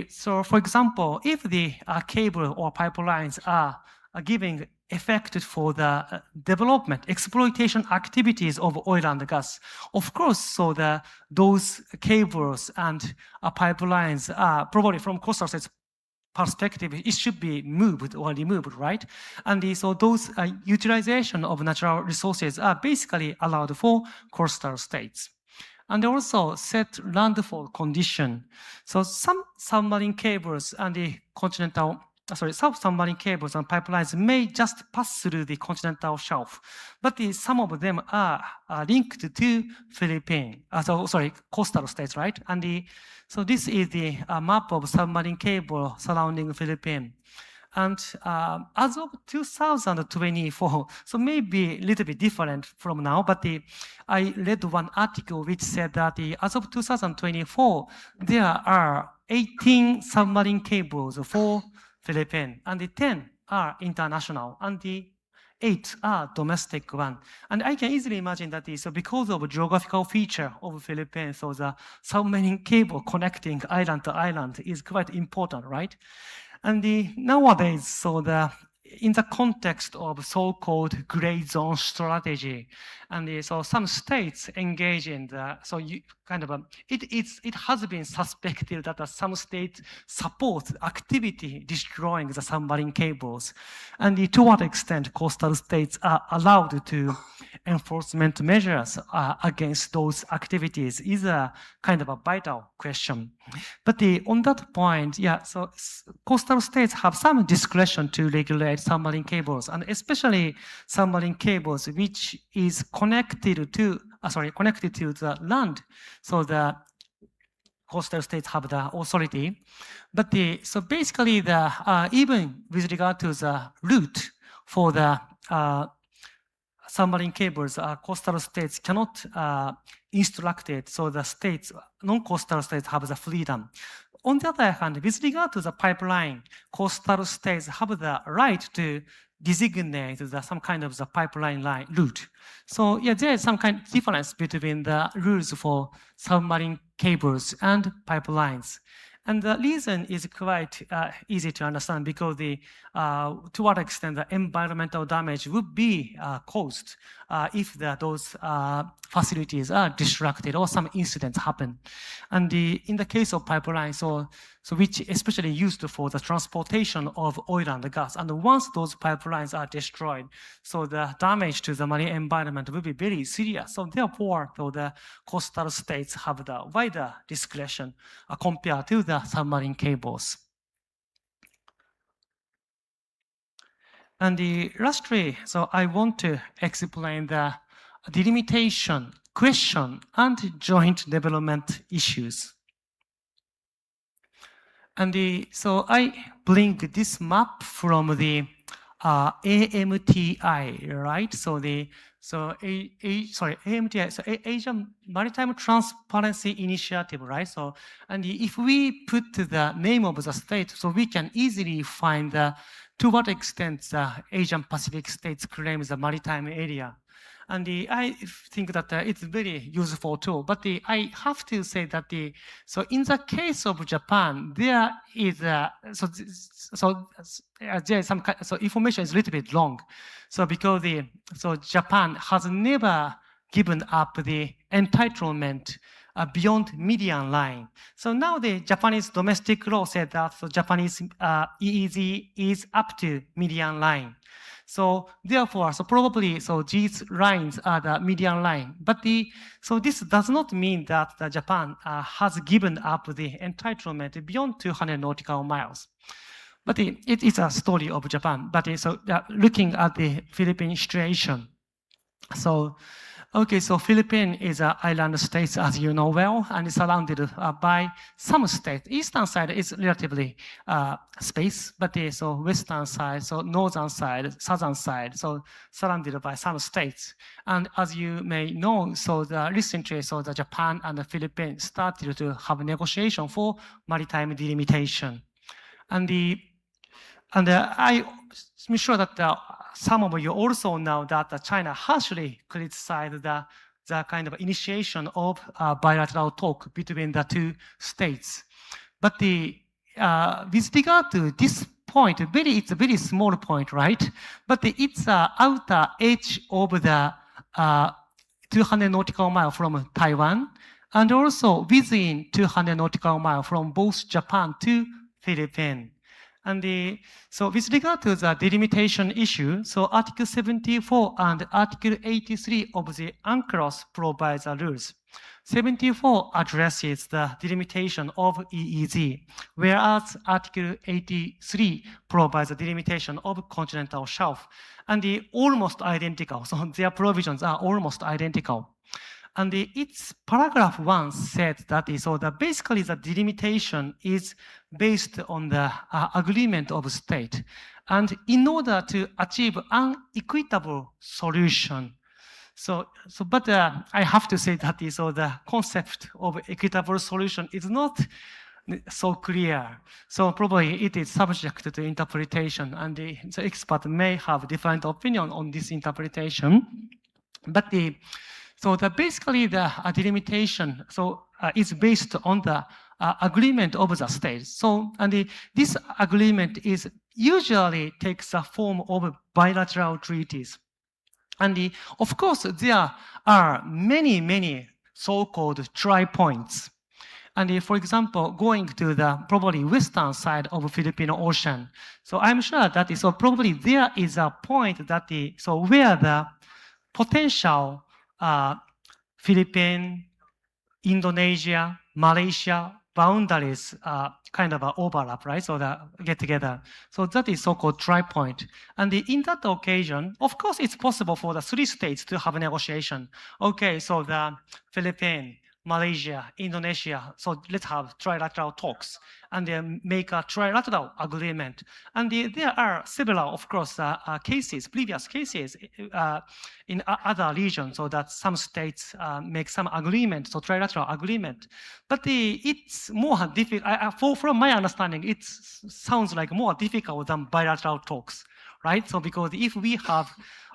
So for example, if the cable or pipelines are giving effect for the development, exploitation activities of oil and gas, of course, so those cables and pipelines are probably from coastal states perspective, it should be moved or removed, right? So those utilization of natural resources are basically allowed for coastal states. And also set landfall condition. So some submarine cables and submarine cables and pipelines may just pass through the continental shelf, but some of them are linked to coastal states, right? So this is the map of submarine cable surrounding Philippines. And as of 2024, so maybe a little bit different from now, but I read one article which said that as of 2024, there are 18 submarine cables for Philippines, and the 10 are international, and the 8 are domestic one. And I can easily imagine that so because of geographical feature of Philippines, so the submarine cable connecting island to island is quite important, right? And nowadays, so in the context of so-called gray zone strategy, and so some states engage in it has been suspected that some states support activity destroying the submarine cables, and to what extent coastal states are allowed to enforcement measures against those activities is a kind of a vital question. But on that point, so coastal states have some discretion to regulate submarine cables, and especially submarine cables which is connected to the land. So the coastal states have the authority. But so basically, even with regard to the route for the submarine cables, coastal states cannot instructed, so the states, non-coastal states have the freedom. On the other hand, with regard to the pipeline, coastal states have the right to designate some kind of the pipeline line route. So yeah, there is some kind of difference between the rules for submarine cables and pipelines. And the reason is quite easy to understand because to what extent the environmental damage would be caused if those facilities are disrupted or some incidents happen. And in the case of pipelines, so which especially used for the transportation of oil and gas, and once those pipelines are destroyed, so the damage to the marine environment will be very serious. So therefore, so the coastal states have the wider discretion compared to the submarine cables. And lastly, so I want to explain the delimitation question and joint development issues. And so I bring this map from the AMTI, right? So AMTI, so Asian Maritime Transparency Initiative, right? So, and if we put the name of the state, so we can easily find to what extent the Asian Pacific states claim the maritime area. And I think that it's very useful tool. But I have to say that so in the case of Japan, there is there is some kind, so information is a little bit long. So because so Japan has never given up the entitlement beyond median line. So now the Japanese domestic law said that so Japanese EEZ is up to median line. So therefore, so probably, so these lines are the median line. But so this does not mean that Japan has given up the entitlement beyond 200 nautical miles. But it is a story of Japan. But so looking at the Philippine situation, so okay, so Philippines is an island state, as you know well, and is surrounded by some states. Eastern side is relatively space, but so western side, so northern side, southern side, so surrounded by some states. And as you may know, so recently, so the Japan and the Philippines started to have negotiation for maritime delimitation. And I'm sure that some of you also know that China harshly criticized the kind of initiation of bilateral talk between the two states. But with regard to this point, it's a very small point, right? But it's outer edge of the 200 nautical miles from Taiwan, and also within 200 nautical miles from both Japan to Philippines. And so with regard to the delimitation issue, so Article 74 and Article 83 of the UNCLOS provides the rules. 74 addresses the delimitation of EEZ, whereas Article 83 provides the delimitation of continental shelf. And almost identical, so their provisions are almost identical. And its paragraph 1 said that so basically the delimitation is based on the agreement of state. And in order to achieve an equitable solution, but I have to say that so the concept of equitable solution is not so clear. So probably it is subject to interpretation, and the expert may have different opinion on this interpretation. But so basically the delimitation is based on the agreement of the states. So this agreement is usually takes the form of bilateral treaties. And of course there are many so-called tri-points. And for example, going to the probably western side of Philippine Ocean. So I'm sure that so probably there is a point that where the potential Philippines, Indonesia, Malaysia boundaries kind of overlap, right? So that get together. So that is so-called tri-point. And in that occasion, of course, it's possible for the three states to have a negotiation. Okay, so the Philippines, Malaysia, Indonesia. So let's have trilateral talks and then make a trilateral agreement. And there are several, of course, cases, previous cases in other regions, so that some states make some agreement, so trilateral agreement. But it's more difficult, from my understanding, it sounds like more difficult than bilateral talks, right? So because if we have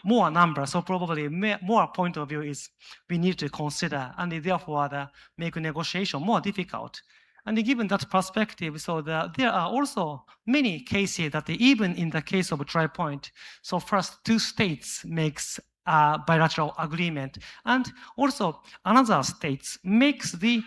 more numbers, so probably more point of view is we need to consider, and therefore make negotiation more difficult. And given that perspective, so there are also many cases that even in the case of tri-point, so first two states makes a bilateral agreement, and also another states makes the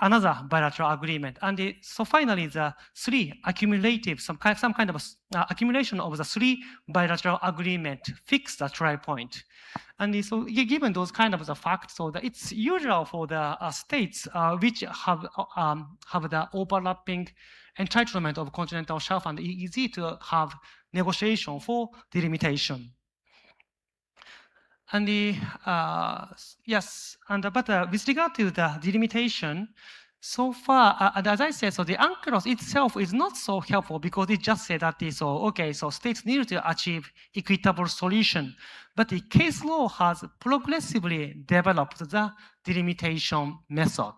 another bilateral agreement. And so finally, the three accumulative, some kind of accumulation of the three bilateral agreement fix the tri-point. And so given those kind of the facts, so that it's usual for the states which have the overlapping entitlement of continental shelf, and easy to have negotiation for delimitation. And yes, and but with regard to the delimitation, so far, as I said, so the UNCLOS itself is not so helpful because it just said that so states need to achieve equitable solution. But the case law has progressively developed the delimitation method.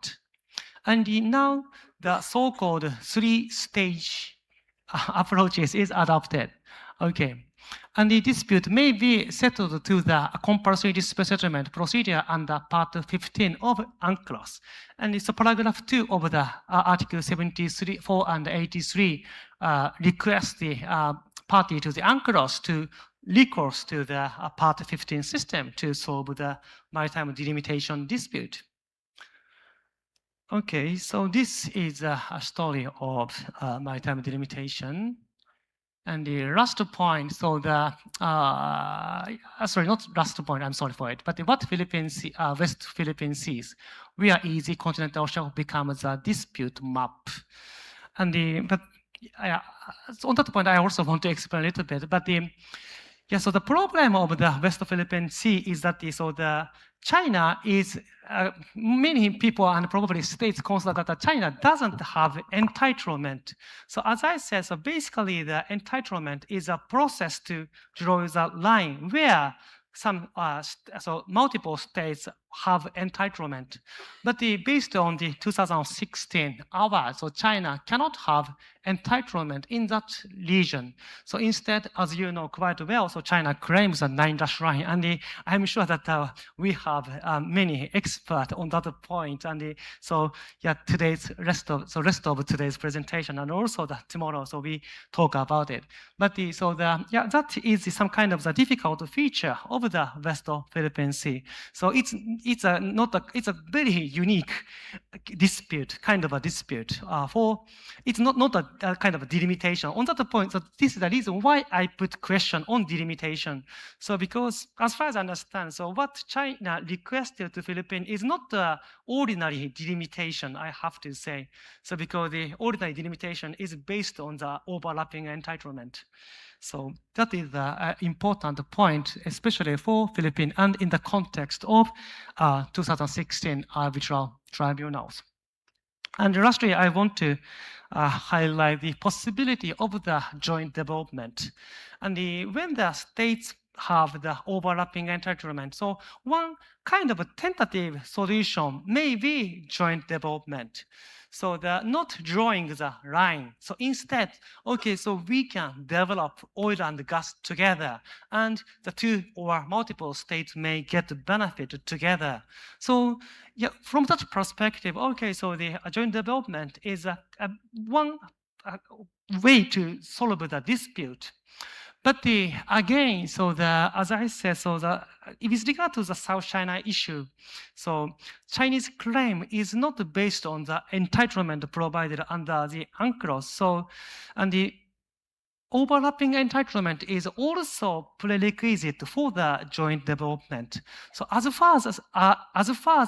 And now the so-called three-stage approaches is adopted. Okay. And the dispute may be settled to the compulsory dispute settlement procedure under Part 15 of UNCLOS. And it's paragraph 2 of the Article 73, 4 and 83 request the party to the UNCLOS to recourse to the Part 15 system to solve the maritime delimitation dispute. Okay, so this is a story of maritime delimitation. And the last point, so the, sorry, not last point, I'm sorry for it, but what Philippines, West Philippine Seas, where easy continental shelf becomes a dispute map. And but so on that point, I also want to explain a little bit, but yeah, so the problem of the West Philippine Sea is that the China is, many people and probably states consider that China doesn't have entitlement. So as I said, so basically the entitlement is a process to draw the line where some, so multiple states have entitlement. But based on the 2016 award, so China cannot have entitlement in that region. So instead, as you know quite well, so China claims a 9-dash line, and I'm sure that we have many experts on that point. And so yeah, rest of today's presentation, and also tomorrow, so we talk about it. But yeah, that is some kind of the difficult feature of the West Philippine Sea. So it's a very unique dispute, kind of a dispute. It's not a kind of a delimitation. On that point, so this is the reason why I put question on delimitation. So because as far as I understand, so what China requested to Philippines is not the ordinary delimitation, I have to say. So because the ordinary delimitation is based on the overlapping entitlement. So that is the important point, especially for Philippines and in the context of 2016 arbitral tribunals. And lastly, I want to highlight the possibility of the joint development. And when the states have the overlapping entitlement, so one kind of a tentative solution may be joint development. So not drawing the line. So instead, okay, so we can develop oil and gas together, and the two or multiple states may get benefit together. So yeah, from that perspective, okay, so the joint development is one way to solve the dispute. But again, so as I said, so with regard to the South China issue, so Chinese claim is not based on the entitlement provided under the UNCLOS. So, and the overlapping entitlement is also prerequisite for the joint development. So as far as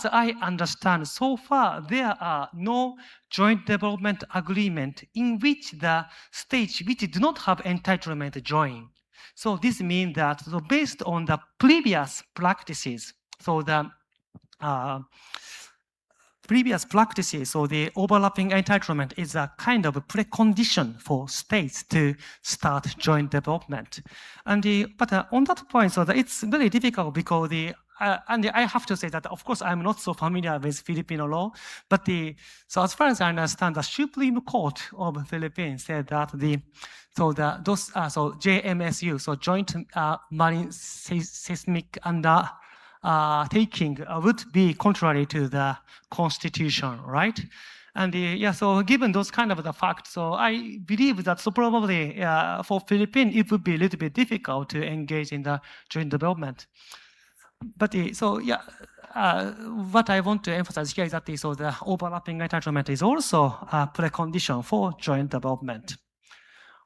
I understand, so far there are no joint development agreement in which the states which do not have entitlement join. So this means that based on the previous practices, so previous practices, so the overlapping entitlement is a kind of precondition for states to start joint development. And but on that point, so that it's very difficult because and I have to say that, of course, I'm not so familiar with Filipino law, but so as far as I understand, the Supreme Court of the Philippines said that so JMSU, so Joint Marine Seismic Taking would be contrary to the Constitution, right? And so given those kind of the facts, so I believe that so probably for Philippines, it would be a little bit difficult to engage in the joint development. But what I want to emphasize here is that so the overlapping entitlement is also a precondition for joint development.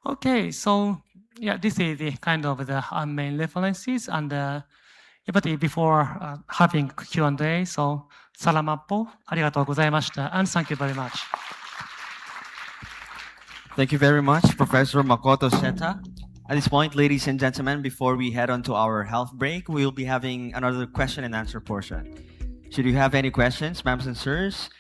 Okay, so this is the kind of the main references, and but before having Q&A, so salamat po, arigatou gozaimashita, and thank you very much. Thank you very much, Professor Makoto Seta. At this point, ladies and gentlemen, before we head on to our health break, we'll be having another question and answer portion. Should you have any questions, ma'ams and sirs,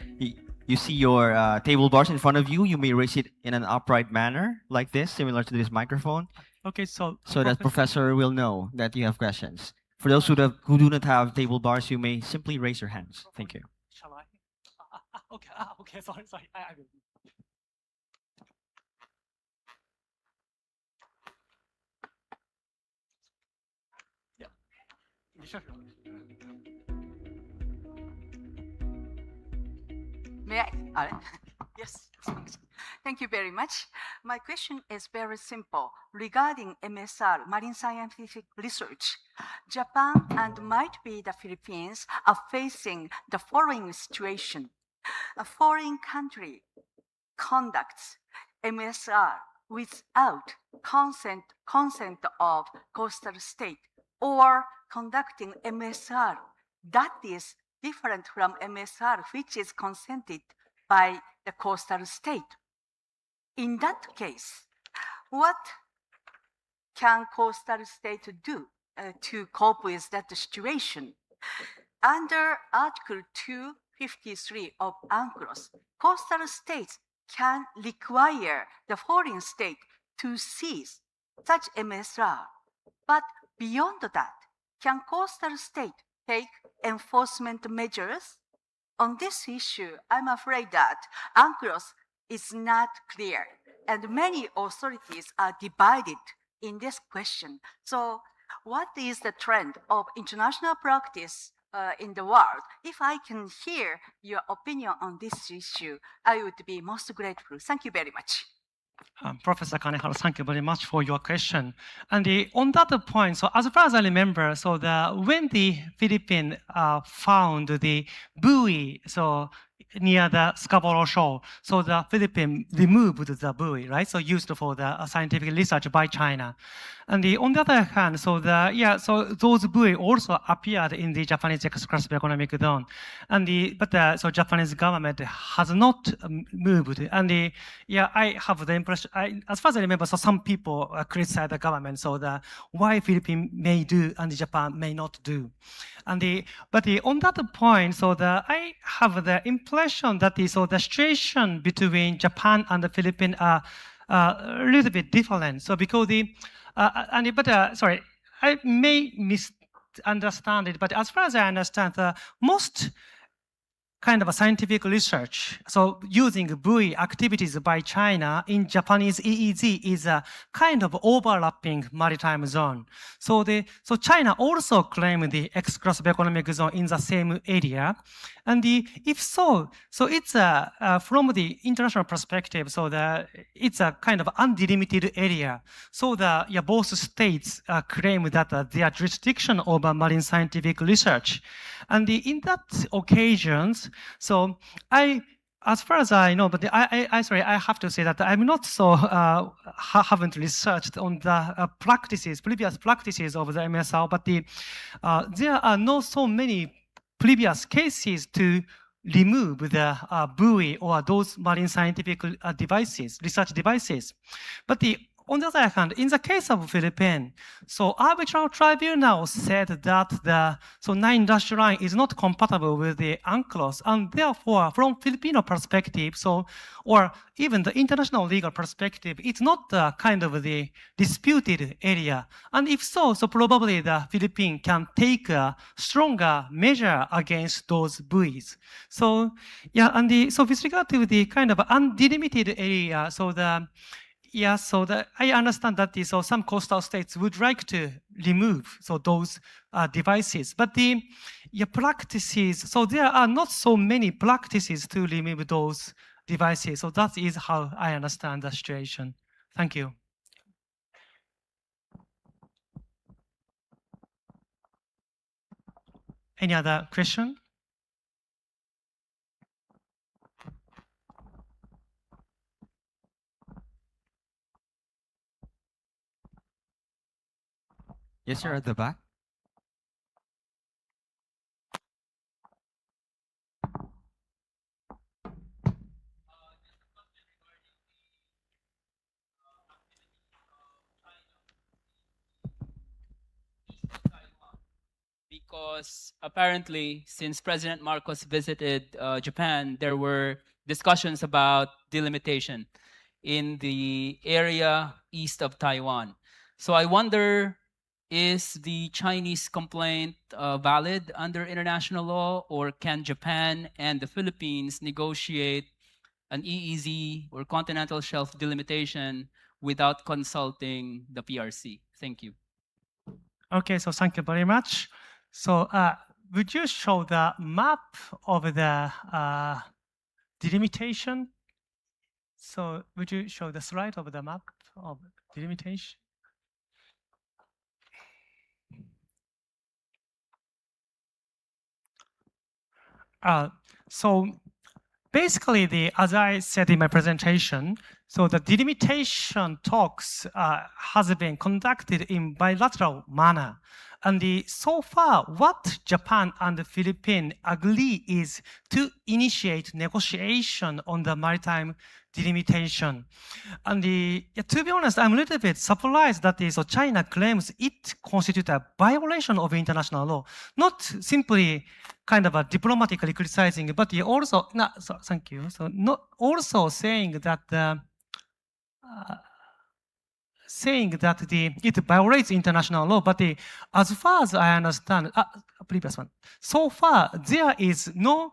you see your table bars in front of you. You may raise it in an upright manner like this, similar to this microphone. Okay, so that Professor will know that you have questions. For those who do not have table bars, you may simply raise your hands. Thank you. Shall I? Okay, sorry. I will. May I? Yes. Thank you very much. My question is very simple. Regarding MSR, marine scientific research, Japan and might be the Philippines are facing the following situation. A foreign country conducts MSR without consent of coastal state, or conducting MSR that is different from MSR which is consented by the coastal state. In that case, what can coastal state do to cope with that situation? Under Article 253 of UNCLOS, coastal states can require the foreign state to cease such MSR. But beyond that, can coastal state take enforcement measures? On this issue, I'm afraid that UNCLOS is not clear, and many authorities are divided in this question. So what is the trend of international practice in the world? If I can hear your opinion on this issue, I would be most grateful. Thank you very much. Professor Kanehara, thank you very much for your question. And on that point, so as far as I remember, so when the Philippines found the buoy, so near the Scarborough Shoal, so the Philippines removed the buoy, right? So used for the scientific research by China. And on the other hand, so so those buoy also appeared in the Japanese exclusive economic zone. And so Japanese government has not moved. And I have the impression, as far as I remember, so some people criticize the government, so why Philippines may do and Japan may not do. And but on that point, so I have the impression that the situation between Japan and the Philippines are a little bit different. So because sorry, I may misunderstand it, but as far as I understand, most kind of a scientific research, so using buoy activities by China in Japanese EEZ is a kind of overlapping maritime zone. So China also claimed the exclusive economic zone in the same area. And if so it's from the international perspective, so it's a kind of undelimited area. So both states claim that their jurisdiction over marine scientific research. And in that occasions, so as far as I know, but sorry, I have to say that I'm not so haven't researched on the previous practices of the MSR, but there are not so many previous cases to remove the buoy or those marine scientific devices, research devices. But on the other hand, in the case of Philippines, so arbitral tribunal said that the 9-dash line is not compatible with the UNCLOS, and therefore, from Filipino perspective, or even the international legal perspective, it's not the kind of the disputed area. And if so, probably the Philippines can take a stronger measure against those buoys. So yeah, and with regard to the kind of undelimited area, I understand that some coastal states would like to remove those devices, but the practices, there are not so many practices to remove those devices. So that is how I understand the situation. Thank you. Any other question? Yes, sir, at the back. Because apparently, since President Marcos visited Japan, there were discussions about delimitation in the area east of Taiwan. So I wonder, is the Chinese complaint valid under international law, or can Japan and the Philippines negotiate an EEZ or continental shelf delimitation without consulting the PRC? Thank you. Okay, so thank you very much. So would you show the map of the delimitation? So would you show the slide of the map of delimitation? So basically, as I said in my presentation, so the delimitation talks has been conducted in bilateral manner. And so far, what Japan and the Philippines agree is to initiate negotiation on the maritime delimitation. And to be honest, I'm a little bit surprised that China claims it constitutes a violation of international law, not simply kind of diplomatically criticizing, but also, thank you. So not also saying that it violates international law, but as far as I understand, previous one. So far, there is no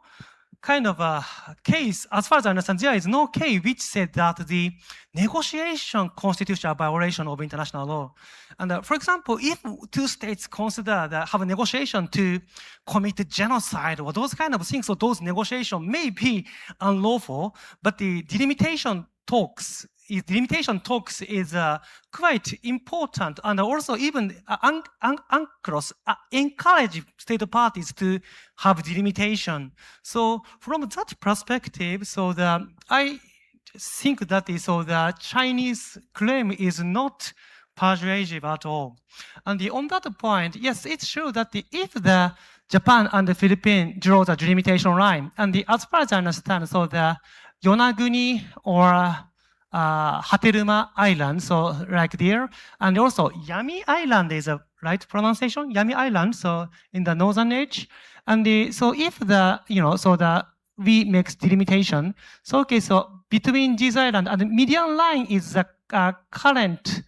kind of a case, as far as I understand, there is no case which said that the negotiation constitutes a violation of international law. And for example, if two states consider that have a negotiation to commit genocide or those kind of things, so those negotiations may be unlawful, but the delimitation talks is quite important, and also even UNCLOS encourage state parties to have delimitation. So from that perspective, I think that the Chinese claim is not persuasive at all. And on that point, yes, it's true that if the Japan and the Philippines draw the delimitation line, and as far as I understand, so the Yonaguni or Hateruma Island, so like there, and also Yami Island is a right pronunciation, Yami Island, so in the northern edge, and so if we make delimitation, so okay, so between these islands and the median line is the current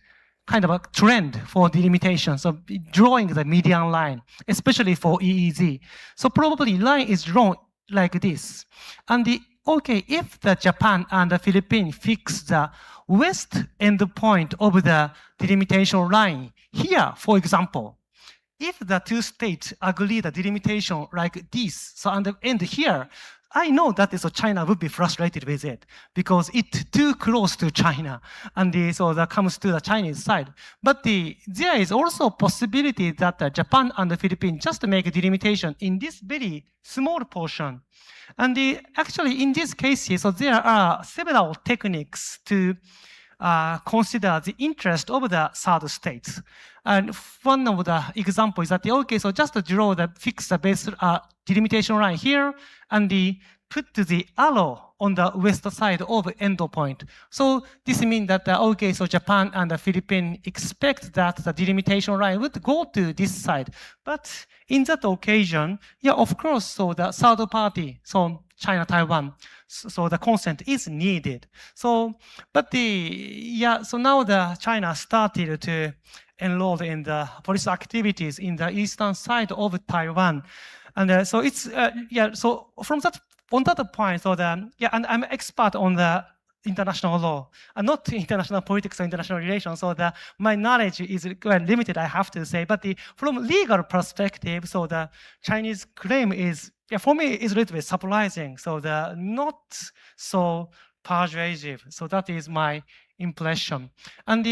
kind of a trend for delimitation, so drawing the median line, especially for EEZ. So probably line is drawn like this, and okay, if the Japan and the Philippines fix the west end point of the delimitation line here, for example, if the two states agree the delimitation like this, so on the end here, I know that China would be frustrated with it because it's too close to China, and so that comes to the Chinese side. But there is also a possibility that Japan and the Philippines just make a delimitation in this very small portion. And actually, in these cases, so there are several techniques to consider the interest of the third states. And one of the examples is that, okay, so just fix the base delimitation line here, and put the arrow on the west side of Endo Point. So this means that, okay, so Japan and the Philippines expect that the delimitation line would go to this side. But in that occasion, yeah, of course, so the third party, so China, Taiwan, so the consent is needed. So, but so now the China started to enroll in the police activities in the eastern side of Taiwan. And so it's, so from that, on that point, so and I'm an expert on the international law, and not international politics or international relations, so my knowledge is quite limited, I have to say. But from legal perspective, so the Chinese claim is, for me, is a little bit surprising. So not so persuasive. So that is my impression. And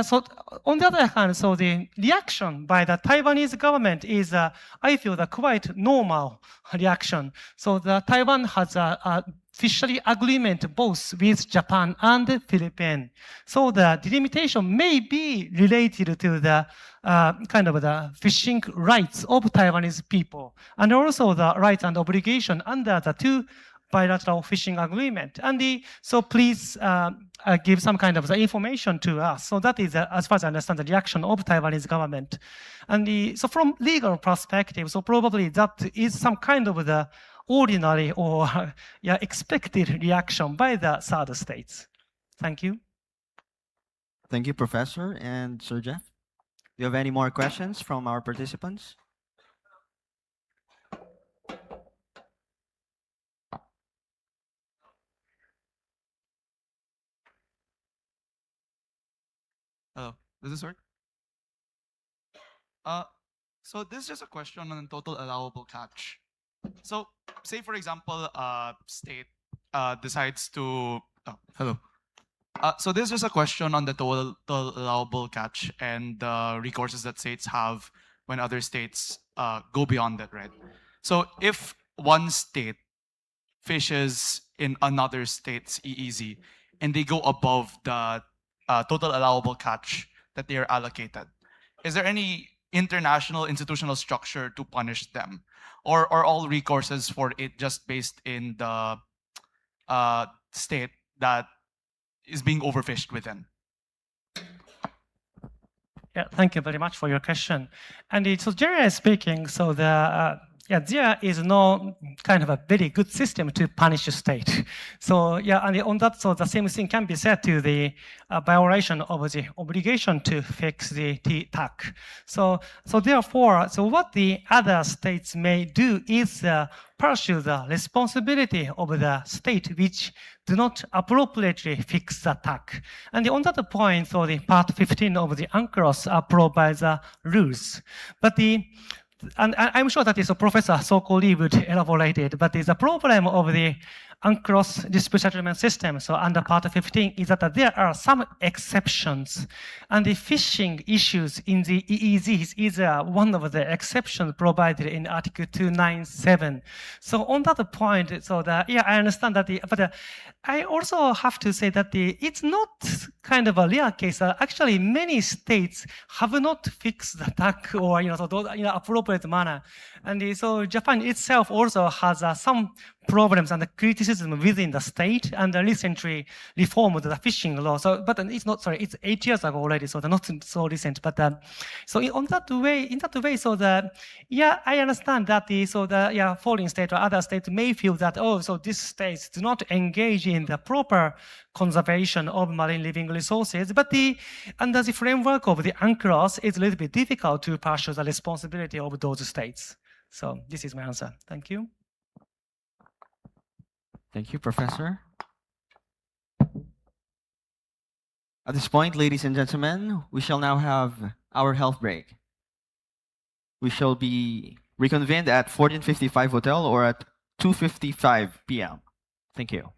so on the other hand, so the reaction by the Taiwanese government is, I feel, the quite normal reaction. So the Taiwan has a fishery agreement both with Japan and the Philippines. So the delimitation may be related to the kind of the fishing rights of Taiwanese people, and also the rights and obligation under the two bilateral fishing agreement. And so please give some kind of the information to us. So that is, as far as I understand, the reaction of Taiwanese government. And so from legal perspective, so probably that is some kind of the ordinary or expected reaction by the third states. Thank you. Thank you, Professor. And Sir Jeff, do you have any more questions from our participants? Hello, does this work? So this is just a question on total allowable catch. So say for example, state decides to, hello. So this is just a question on the total allowable catch and the recourses that states have when other states go beyond that, right? So if one state fishes in another state's EEZ and they go above the total allowable catch that they are allocated, is there any international institutional structure to punish them, or are all recourses for it just based in the state that is being overfished within? Yeah, thank you very much for your question. And so generally speaking, so there is no kind of a very good system to punish a state. So and on that, so the same thing can be said to the violation of the obligation to fix the TAC. So therefore, so what the other states may do is pursue the responsibility of the state which do not appropriately fix the TAC. And on that point, so the part 15 of the UNCLOS provides the rules. But and I'm sure that is a Professor Sokoli would elaborate it, but the problem of the UNCLOS dispute settlement system, so under Part 15, is that there are some exceptions. And the fishing issues in the EEZs is one of the exceptions provided in Article 297. So on that point, so I understand that, but I also have to say that it's not kind of a rare case. Actually, many states have not fixed the TAC or in appropriate manner. And so Japan itself also has some problems and criticism within the state, and recently reformed the fishing law. So, but it's not, sorry, it's 8 years ago already, so they're not so recent. But so in that way, so I understand that foreign state or other states may feel that, oh, so these states do not engage in the proper conservation of marine living resources, but under the framework of the UNCLOS, it's a little bit difficult to pursue the responsibility of those states. So this is my answer. Thank you. Thank you, Professor. At this point, ladies and gentlemen, we shall now have our health break. We shall be reconvened at 1455 Hotel or at 2:55 p.m. Thank you.